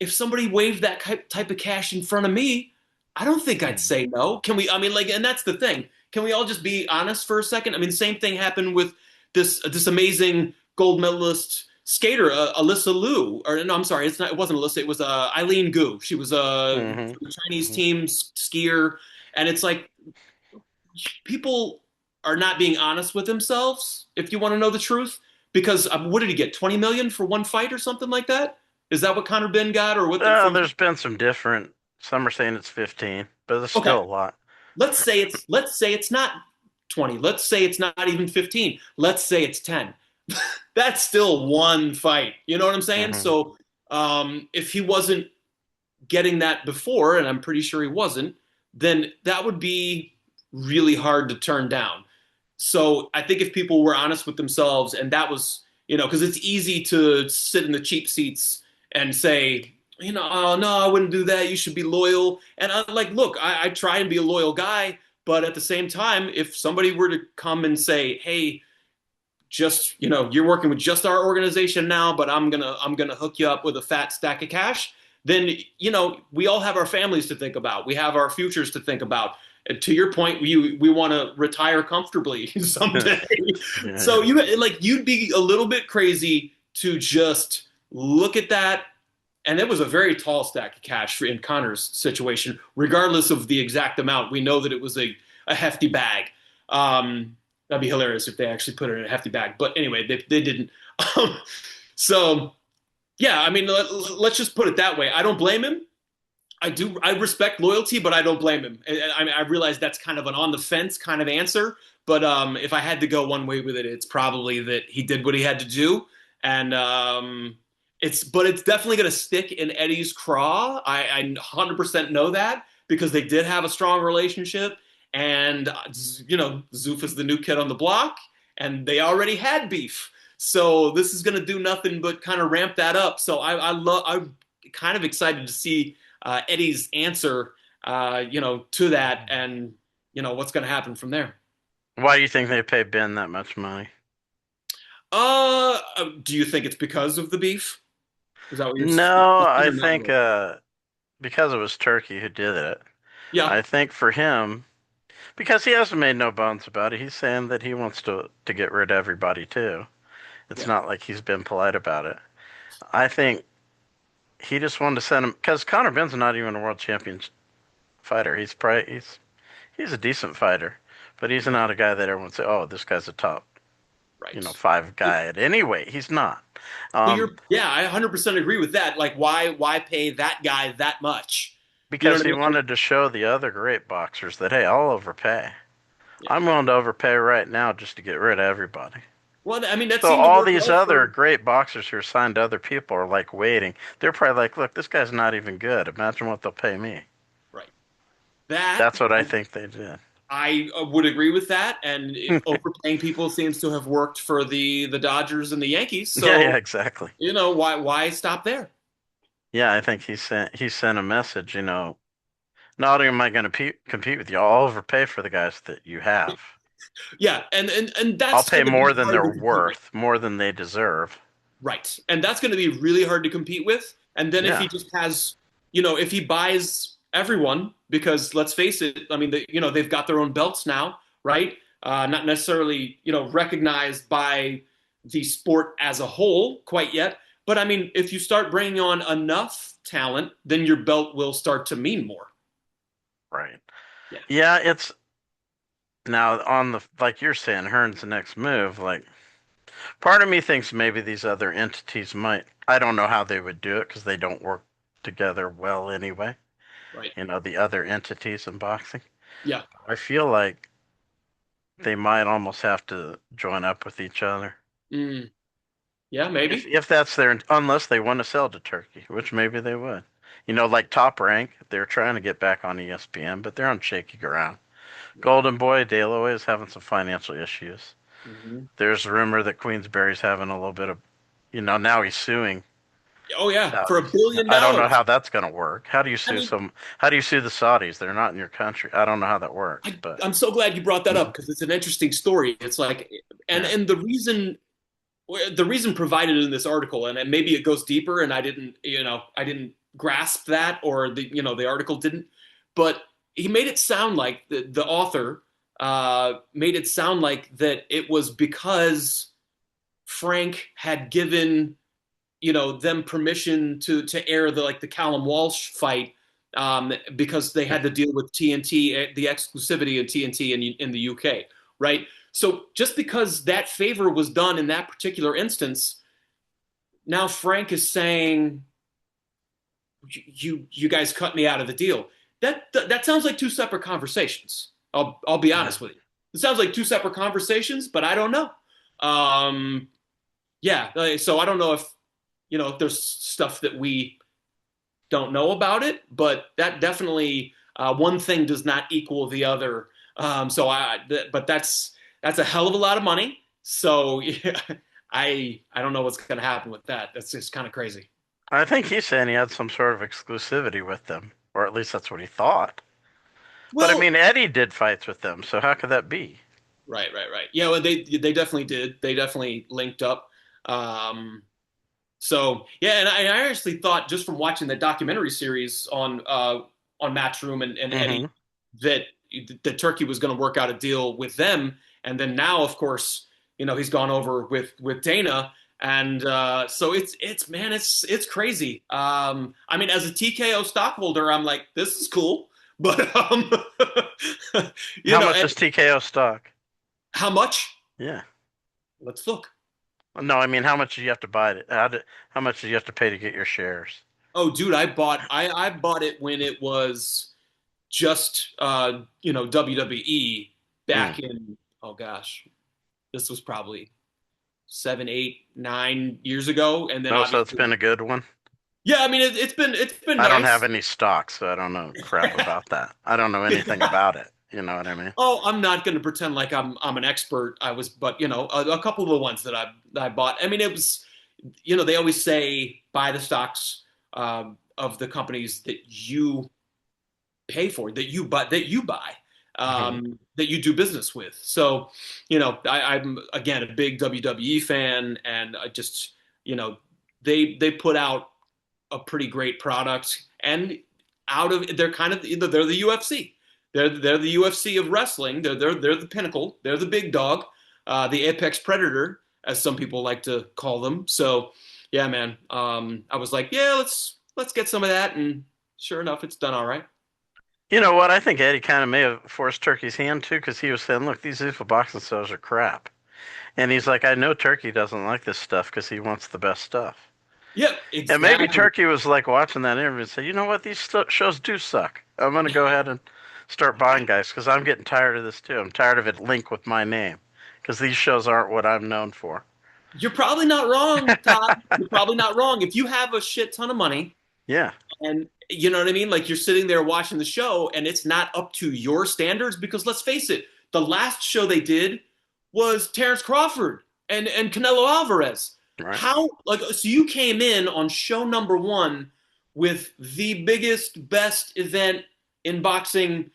if somebody waved that type of cash in front of me, I don't think I'd say no. Can we? I mean, and that's the thing. Can we all just be honest for a second? I mean, the same thing happened with this amazing gold medalist skater, Alyssa Liu. Or no, I'm sorry, it wasn't Alyssa. It was Eileen Gu. She was a Chinese team skier, and it's like people are not being honest with themselves. If you want to know the truth, because what did he get? 20 million for one fight or something like that? Is that what Conor Ben got, or what? There's been some different. Some are saying it's 15, but it's still a lot. Let's say it's not 20. Let's say it's not even 15. Let's say it's 10. That's still one fight. You know what I'm saying? Mm-hmm. So if he wasn't getting that before, and I'm pretty sure he wasn't, then that would be really hard to turn down. So I think if people were honest with themselves, and that was, because it's easy to sit in the cheap seats and say, oh no, I wouldn't do that. You should be loyal. And I'm like, look, I try and be a loyal guy, but at the same time, if somebody were to come and say, hey, just you're working with just our organization now, but I'm gonna hook you up with a fat stack of cash, then we all have our families to think about. We have our futures to think about. And to your point, we want to retire comfortably someday. Yeah, So yeah. you'd be a little bit crazy to just look at that. And it was a very tall stack of cash in Connor's situation, regardless of the exact amount. We know that it was a hefty bag. That'd be hilarious if they actually put it in a hefty bag. But anyway, they didn't. Um, so, yeah, I mean, let's just put it that way. I don't blame him. I respect loyalty, but I don't blame him. I realize that's kind of an on the fence kind of answer. But if I had to go one way with it, it's probably that he did what he had to do. And but it's definitely going to stick in Eddie's craw. I 100% know that because they did have a strong relationship. And, Zoof is the new kid on the block, and they already had beef. So this is going to do nothing but kind of ramp that up. So I'm kind of excited to see Eddie's answer, to that, and what's going to happen from there. Why do you think they pay Ben that much money? Do you think it's because of the beef? Is that what you're No, I or not think really? because it was Turkey who did it. Yeah, I think for him, because he hasn't made no bones about it, he's saying that he wants to get rid of everybody too. It's yeah. not like he's been polite about it. I think he just wanted to send him because Conor Ben's not even a world champion fighter. He's a decent fighter, but he's Mhm. not a guy that everyone say, "Oh, this guy's a top, Right. five guy." At any weight, he's not. So Um, yeah, I 100% agree with that. Like, why pay that guy that much? You know because what I he mean? wanted to show the other great boxers that, hey, I'll overpay. Yeah. I'm willing to overpay right now just to get rid of everybody. Well, I mean, that So seemed to all work these well other for. great boxers who are signed to other people are like waiting. They're probably like, look, this guy's not even good. Imagine what they'll pay me. Right. That That's what I think they did. I would agree with that, and overpaying people seems to have worked for the Dodgers and the Yankees. Yeah, yeah, So exactly. why stop there? Yeah, I think he sent a message. Not only am I going to compete with you, I'll overpay for the guys that you have. Yeah, and I'll that's pay going to be more than hard they're to compete with. worth, more than they deserve. Right. And that's going to be really hard to compete with. And then if he Yeah, just has, if he buys everyone, because let's face it, I mean, they've got their own belts now, right? Not necessarily, recognized by the sport as a whole quite yet. But I mean, if you start bringing on enough talent, then your belt will start to mean more. right. Yeah. Yeah, it's now on the like you're saying, Hearn's the next move. Like part of me thinks maybe these other entities might. I don't know how they would do it because they don't work together well anyway. Right. The other entities in boxing. Yeah. I feel like they might almost have to join up with each other. Mm, yeah, If maybe. if that's their unless they want to sell to Turkey, which maybe they would. Like Top Rank, they're trying to get back on ESPN, but they're on shaky ground. Yeah. Golden Boy, De La Hoya is having some financial issues. Hmm. There's a rumor that Queensberry's having a little bit of, now he's suing Oh yeah, for a Saudis. billion I don't know dollars. how that's going to work. How do you I sue mean, some? How do you sue the Saudis? They're not in your country. I don't know how that works, but I'm so glad you brought that up because it's an interesting story. It's like, and yeah, and the reason provided in this article, and maybe it goes deeper, and I didn't grasp that, or the article didn't, but he made it sound like the author made it sound like that it was because Frank had given them permission to air the Callum Walsh fight, because they had to deal with TNT, the exclusivity of TNT in the UK, right? So just because that favor was done in that particular instance, now Frank is saying you guys cut me out of the deal. That sounds like two separate conversations. I'll be yeah. honest with you. It sounds like two separate conversations, but I don't know. Um, yeah, so I don't know if there's stuff that we don't know about it, but that definitely, one thing does not equal the other. But that's a hell of a lot of money. So yeah, I don't know what's going to happen with that. That's just kind of crazy. I think he's saying he had some sort of exclusivity with them, or at least that's what he thought. But I Well, mean, Eddie did fights with them, so how could that be? right. Yeah, well, they definitely did. They definitely linked up. Um, so yeah, and I actually thought just from watching the documentary series on Matchroom and Eddie Hmm. that that Turkey was going to work out a deal with them, and then now, of course, he's gone over with Dana, and so it's man, it's crazy. I mean, as a TKO stockholder, I'm like, this is cool, but How much and is TKO stock? how much? Yeah. Let's look. No, I mean, how much do you have to buy it? How much do you have to pay to get your shares? Oh, dude, I bought it when it was just WWE Mm. back in, oh gosh, this was probably 7, 8, 9 years ago, and then Oh, so it's been obviously, a good one. yeah, I mean it's been I don't have nice. any stocks, so I don't know crap about that. I don't know anything about it. You know what I mean? Oh, I'm not going to pretend like I'm an expert. I was, but a couple of the ones that I bought. I mean, it was, they always say buy the stocks of the companies that you pay for, that you buy, Hmm. that you do business with. So, I'm again a big WWE fan, and I just, you know, they put out a pretty great product, and they're kind of they're the UFC. They're the UFC of wrestling. They're the pinnacle. They're the big dog, the apex predator, as some people like to call them. So, yeah, man. I was like, yeah, let's get some of that, and sure enough, it's done all right. You know what? I think Eddie kind of may have forced Turkey's hand too, because he was saying, "Look, these Zuffa boxing shows are crap," and he's like, "I know Turkey doesn't like this stuff because he wants the best stuff." Yep, And maybe exactly. Turkey was like watching that interview and say, "You know what? These shows do suck. I'm gonna go ahead and start buying guys because I'm getting tired of this too. I'm tired of it linked with my name because these shows aren't what I'm known for." You're probably not wrong, Todd. You're probably not wrong. If you have a shit ton of money Yeah. and you know what I mean, like you're sitting there watching the show and it's not up to your standards, because let's face it, the last show they did was Terrence Crawford and Canelo Alvarez. Right. How, like, so you came in on show number one with the biggest, best event in boxing.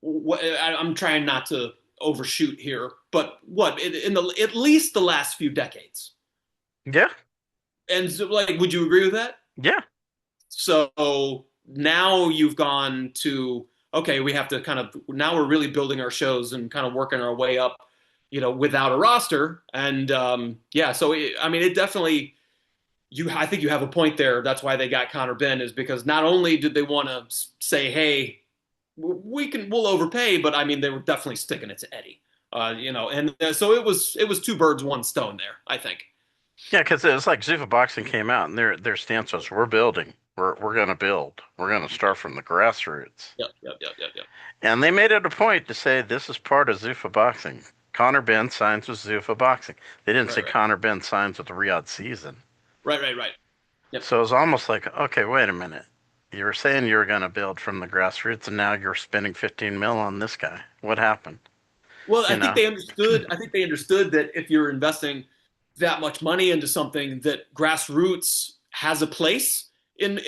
I'm trying not to overshoot here, but what in the at least the last few decades. Yeah. And so, like, would you agree with that? Yeah. So now you've gone to, okay, we have to kind of, now we're really building our shows and kind of working our way up, without a roster. And yeah, so I mean, it definitely, I think you have a point there. That's why they got Connor Ben, is because not only did they want to say, hey, we'll overpay, but I mean, they were definitely sticking it to Eddie. And so it was two birds, one stone there, I think. Yeah, because it's like Zuffa Boxing came out and their stance was, "We're building. We're gonna build. We're gonna start from the grassroots." Yep. And they made it a point to say this is part of Zuffa Boxing. Connor Ben signs with Zuffa Boxing. They didn't say Right. Connor Ben signs with the Riyadh Season. Right. Yep. So it was almost like, okay, wait a minute. You were saying you were going to build from the grassroots, and now you're spending 15 mil on this guy. What happened? Well, I You think know? they understood. I think they understood that if you're investing that much money into something, that grassroots has a place in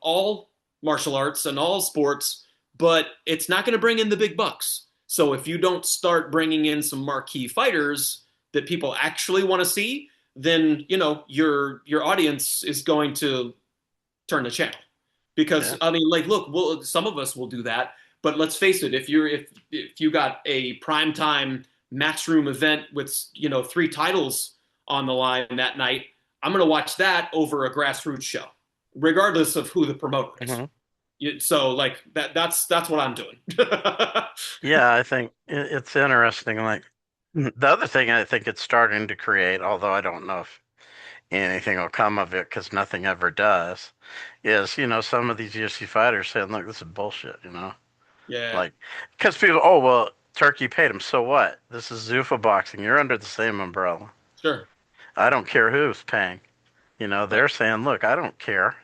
all martial arts and all sports, but it's not going to bring in the big bucks. So if you don't start bringing in some marquee fighters that people actually want to see, then your audience is going to turn the channel. Because Yeah. I mean, like, look, some of us will do that, but let's face it, if you got a primetime matchroom event with three titles on the line that night, I'm going to watch that over a grassroots show, regardless of who the promoter is. Hmm. So like that's what I'm doing. Yeah, I think it's interesting. Like, the other thing I think it's starting to create, although I don't know if anything will come of it because nothing ever does, is, some of these UFC fighters saying, "Look, this is bullshit," Yeah, Like, because people, "Oh, well, Turkey paid him, so what? This is Zuffa Boxing. You're under the same umbrella. sure. I don't care who's paying." Right, They're saying, "Look, I don't care.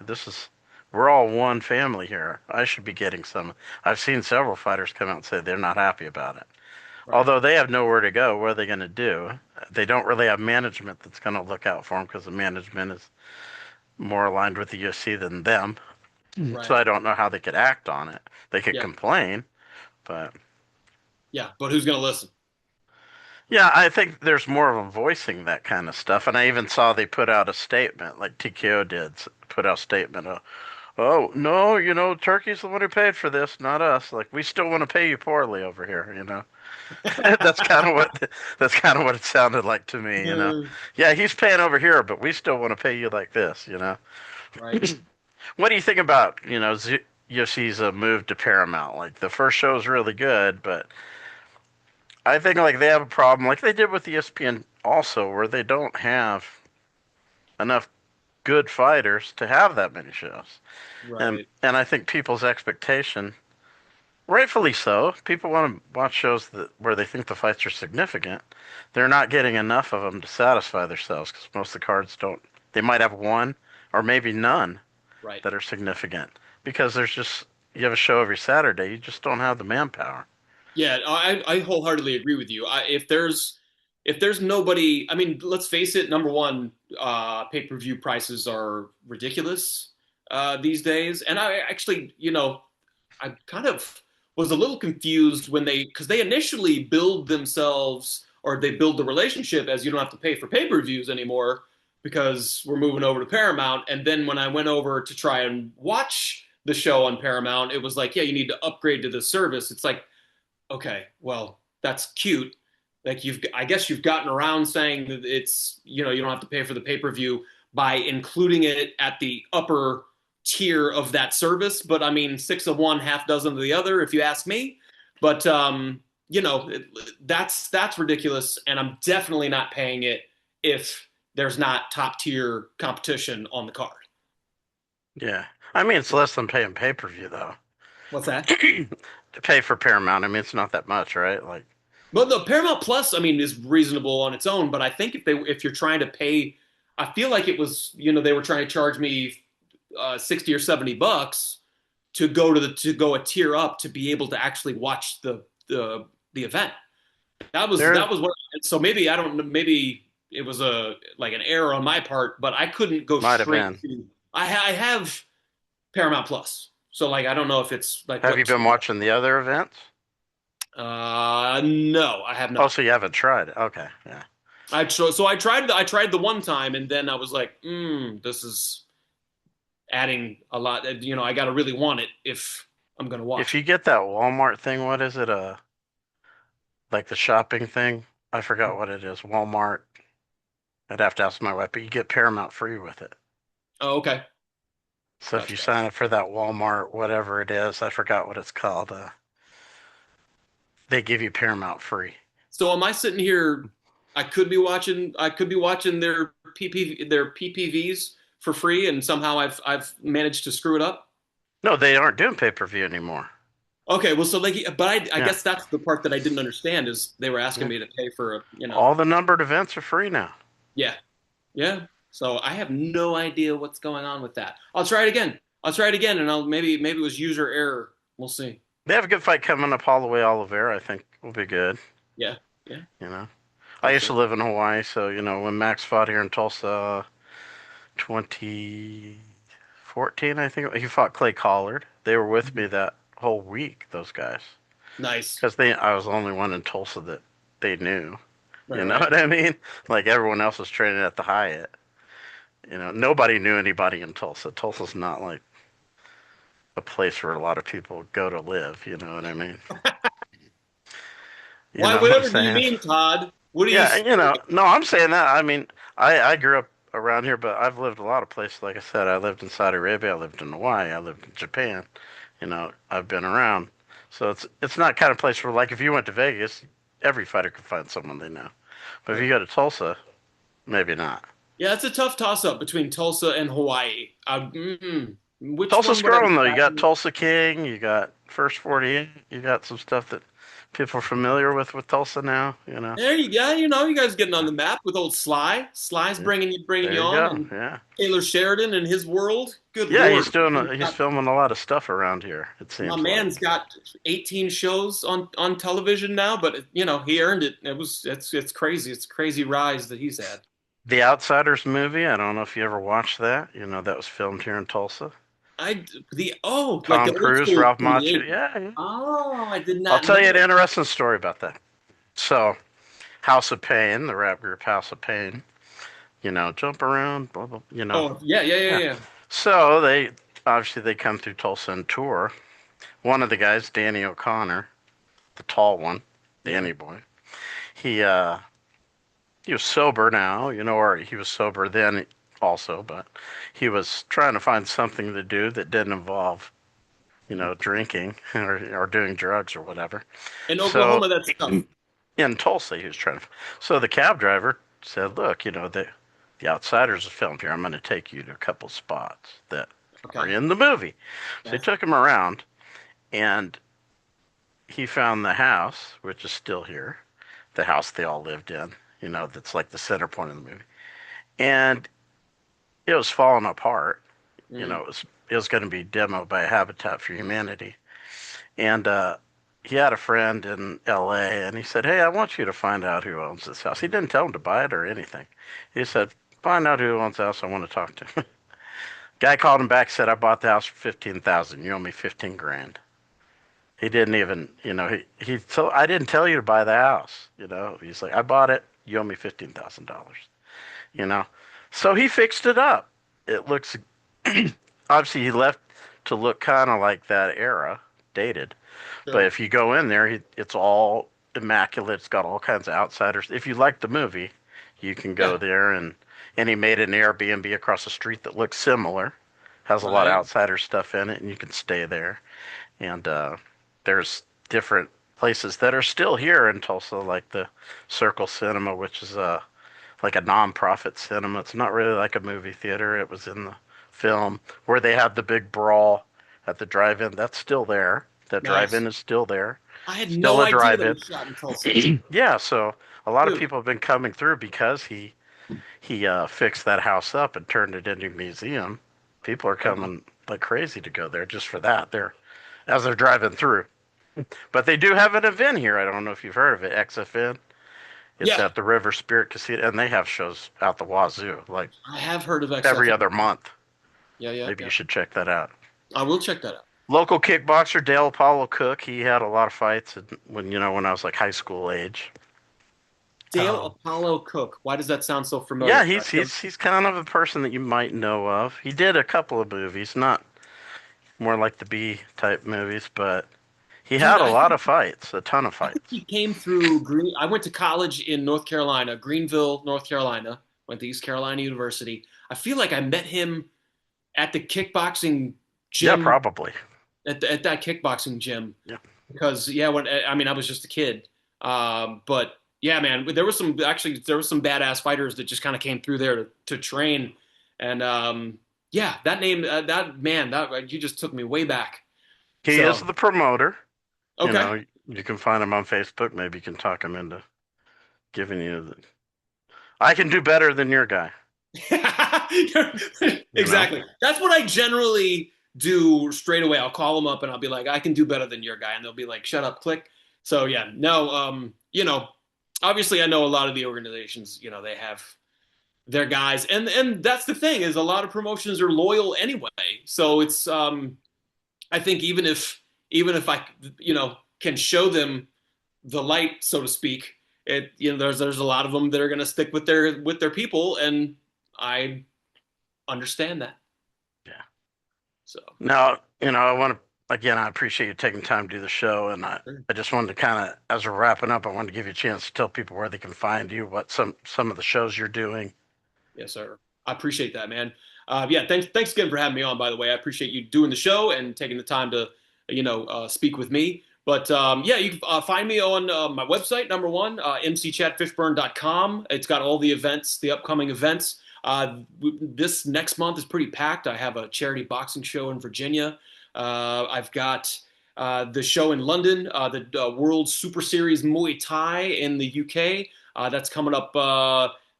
We're all one family here. I should be getting some." I've seen several fighters come out and say they're not happy about it. right. Although they have nowhere to go, what are they going to do? They don't really have management that's going to look out for them because the management is more aligned with the UFC than them. So Right. I don't know how they could act on it. They could Yeah. complain, but Yeah. But who's gonna listen? yeah, I think there's more of a voicing that kind of stuff. And I even saw they put out a statement, like TKO did, put out a statement. Oh no, Turkey's the one who paid for this, not us. Like we still want to pay you poorly over here. that's kind of what that's kind of what it sounded like to me. Yeah, he's paying over here, but we still want to pay you like this. Right. What do you think about UFC's move to Paramount? Like the first show is really good, but I think like they have a problem, like they did with ESPN also, where they don't have enough good fighters to have that many shows. And Right. and I think people's expectation, rightfully so, people want to watch shows where they think the fights are significant. They're not getting enough of them to satisfy themselves because most of the cards don't. They might have one or maybe none Right. that are significant because you have a show every Saturday. You just don't have the manpower. Yeah, I wholeheartedly agree with you. If there's nobody, I mean, let's face it. Number one, pay-per-view prices are ridiculous these days, and I actually, I kind of was a little confused when because they initially build themselves or they build the relationship as you don't have to pay for pay-per-views anymore because we're moving over to Paramount. And then when I went over to try and watch the show on Paramount, it was like, yeah, you need to upgrade to this service. It's like, okay, well, that's cute. Like I guess you've gotten around saying that it's, you don't have to pay for the pay-per-view by including it at the upper tier of that service. But I mean, six of one, half dozen of the other, if you ask me. But that's ridiculous, and I'm definitely not paying it if there's not top tier competition on the card. Yeah, I mean it's less than paying pay per view though. What's that? To pay for Paramount, I mean it's not that much, right? Like, But the Paramount Plus, I mean, is reasonable on its own. But I think if you're trying to pay, I feel like it was, they were trying to charge me 60 or $70 to go a tier up to be able to actually watch the event. That was what. So maybe I don't know. Maybe it was like an error on my part, but I couldn't go might have straight been. to. I have Paramount Plus, so like I don't know if it's like Have you been watching the other events? No, I have Oh, not. so you haven't tried it? Okay, yeah. I tried the one time, and then I was like, this is adding a lot. I got to really want it if I'm gonna If watch you it. get that Walmart thing, what is it? Like the shopping thing? I forgot what it is. Walmart. I'd have to ask my wife, but you get Paramount free with it. Oh, okay, So if you gotcha. sign up for that Walmart, whatever it is, I forgot what it's called. They give you Paramount free. So am I sitting here? I could be watching their PPVs for free, and somehow I've managed to screw it up. No, they aren't doing pay per view anymore. Okay, well, so like, but I Yeah, guess that's the part that I didn't understand is they were asking yeah. me to pay for All the numbered events are free now. yeah, yeah. So I have no idea what's going on with that. I'll try it again. And I'll maybe it was user error. We'll see. They have a good fight coming up. Holloway Oliveira, I think, will be good. Yeah, yeah, You know, I used to hopefully. live in Hawaii, so when Max fought here in Tulsa, 2014, I think he fought Clay Collard. They were with me that whole week. Those guys, Nice. because I was the only one in Tulsa that they knew. Right, You know right. what I mean? Like everyone else was training at the Hyatt. Nobody knew anybody in Tulsa. Tulsa's not like a place where a lot of people go to live. You know what I mean? You Why? know what I'm Whatever do you saying? mean, Todd? What do you? Yeah, no, I'm saying that. I mean, I grew up around here, but I've lived a lot of places. Like I said, I lived in Saudi Arabia, I lived in Hawaii, I lived in Japan. I've been around. So it's not kind of place where like if you went to Vegas, every fighter could find someone they know. But if Right. you go to Tulsa, maybe not. Yeah, it's a tough toss-up between Tulsa and Hawaii. Which Tulsa's one would I growing though. You got rather? Tulsa King, you got First 48, you got some stuff that people are familiar with Tulsa now. There you go. You guys getting on the map with old Sly. Sly's Yeah, bringing you there you on, go. and Yeah. Taylor Sheridan and his world. Good Yeah, Lord, he's filming a lot of stuff around here, it my seems like. man's got 18 shows on television now, but he earned it. It's crazy. It's a crazy rise that he's had. The Outsiders movie. I don't know if you ever watched that. You know, that was filmed here in Tulsa. Like the Tom old Cruise, school Ralph from the Macchio. 80s. Yeah, yeah. Oh, I did I'll not tell you an know. interesting story about that. So, House of Pain, the rap group House of Pain, you know, jump around, blah, blah, you know. Oh, yeah, yeah, yeah, Yeah. yeah. So, obviously, they come through Tulsa and tour. One of the guys, Danny O'Connor, the tall one, Yeah. Danny boy, he, uh, he was sober now, you know, or he was sober then also, but he was trying to find something to do that didn't involve, you know, drinking or doing drugs or whatever. In So Oklahoma, that's tough. in Tulsa, he was trying to. So the cab driver said, "Look, you know, the Outsiders is filmed here. I'm going to take you to a couple spots that are Okay. in the movie." So he Yes. took him around, and he found the house, which is still here, the house they all lived in. You know, that's like the center point of the movie, and it was falling apart. You Mm. know, it was going to be demoed by Habitat for Humanity, and he had a friend in L.A. and he said, "Hey, I want you to find out who owns this house." He didn't tell him to buy it or anything. He said, "Find out who owns the house. I want to talk to him." Guy called him back, said, "I bought the house for 15,000. You owe me 15 grand." He didn't even, you know, he told, "I didn't tell you to buy the house." You know, he's like, "I bought it. You owe me $15,000." You know, so he fixed it up. It looks obviously he left to look kind of like that era, dated. But Sure. if you go in there, it's all immaculate. It's got all kinds of outsiders. If you like the movie, you can go Yeah. there and he made an Airbnb across the street that looks similar, has a lot of Right. outsider stuff in it, and you can stay there. And there's different places that are still here in Tulsa, like the Circle Cinema, which is like a non-profit cinema. It's not really like a movie theater. It was in the film where they had the big brawl at the drive-in. That's still there. That Nice. drive-in is still there. I had Still no a idea that drive-in. was shot in Tulsa. Yeah, so a lot of Dude. people have been coming through because he fixed that house up and turned it into a museum. People are Okay. coming like crazy to go there just for that. They're driving through. But they do have an event here. I don't know if you've heard of it, XFN. It's Yeah, at the River Spirit Casino, and they have shows out the wazoo, like I have heard of every XFM. other month. Yeah, yeah, Maybe yeah. you should check that out. I will check that out. Local kickboxer Dale Apollo Cook. He had a lot of fights when I was like high school age. Dale Um, Apollo Cook. Why does that sound so familiar? yeah, he's kind of a person that you might know of. He did a couple of movies, not more like the B type movies, but he Dude, had a I lot think of fights, a ton of I think fights. he came through Green. I went to college in North Carolina, Greenville, North Carolina. Went to East Carolina University. I feel like I met him at the kickboxing Yeah, gym probably. at that kickboxing gym Yeah. because yeah, when I mean I was just a kid, but yeah, man, there was some badass fighters that just kind of came through there to train, and yeah, that name that man that you just took me way back. He is So the promoter. You okay. know, you can find him on Facebook. Maybe you can talk him into giving you the. I can do better than your guy. You know. Exactly. That's what I generally do straight away. I'll call them up and I'll be like, I can do better than your guy. And they'll be like, shut up, click. So yeah, no, obviously I know a lot of the organizations, they have their guys. And that's the thing is a lot of promotions are loyal anyway. So it's I think even if I can show them the light, so to speak, there's a lot of them that are going to stick with their people, and I understand that. Yeah. So Now, I want to again. I appreciate you taking time to do the show, and I just wanted to kind of, as we're wrapping up, I wanted to give you a chance to tell people where they can find you, what some of the shows you're doing. yes, sir. I appreciate that, man. Yeah, thanks again for having me on. By the way, I appreciate you doing the show and taking the time to speak with me. But yeah, you can find me on my website, number one, emceechadfishburne.com. It's got all the events, the upcoming events. This next month is pretty packed. I have a charity boxing show in Virginia. I've got the show in London, the World Super Series Muay Thai in the UK. That's coming up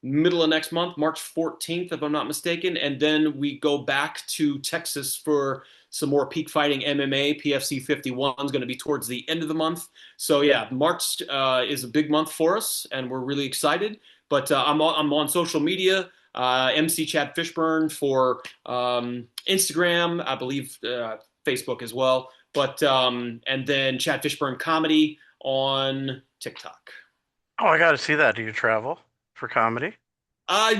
middle of next month, March 14th, if I'm not mistaken. And then we go back to Texas for some more peak fighting MMA. PFC 51 is going to be towards the end of the month. So yeah, March is a big month for us, and we're really excited. But I'm on social media. Emcee Chad Fishburne for Instagram, I believe Facebook as well. But and then Chad Fishburne Comedy on TikTok. Oh, I got to see that. Do you travel for comedy? Uh,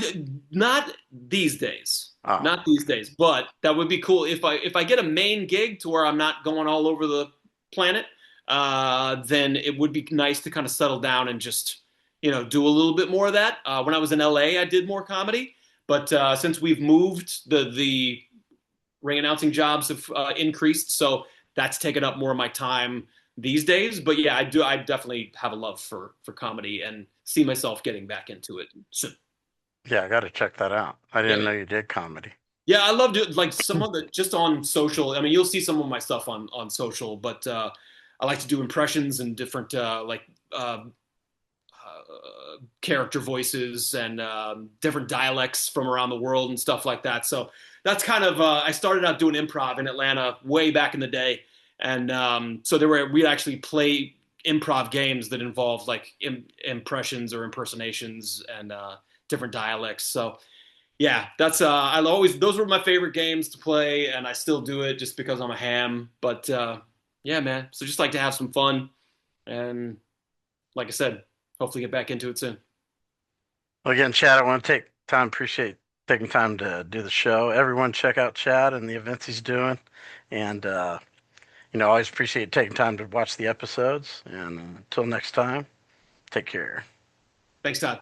Not these days. Oh, Not these days. But that would be cool if I get a main gig to where I'm not going all over the planet. Then it would be nice to kind of settle down and just do a little bit more of that. When I was in LA, I did more comedy, but since we've moved, the ring announcing jobs have increased, so that's taken up more of my time these days. But yeah, I do. I definitely have a love for comedy and see myself getting back into it soon. yeah, I got to check that out. I Yeah, didn't know you did comedy. yeah, I love it. Like some of the just on social. I mean, you'll see some of my stuff on social, but I like to do impressions and different character voices and different dialects from around the world and stuff like that. So that's kind of I started out doing improv in Atlanta way back in the day, and so we'd actually play improv games that involved like impressions or impersonations and different dialects. So yeah, that's I always those were my favorite games to play, and I still do it just because I'm a ham. But yeah, man. So just like to have some fun, and like I said, hopefully get back into it soon. Well, again, Chad, I want to take time, appreciate taking time to do the show. Everyone, check out Chad and the events he's doing. And, always appreciate taking time to watch the episodes. And until next time, take care. Thanks, Todd.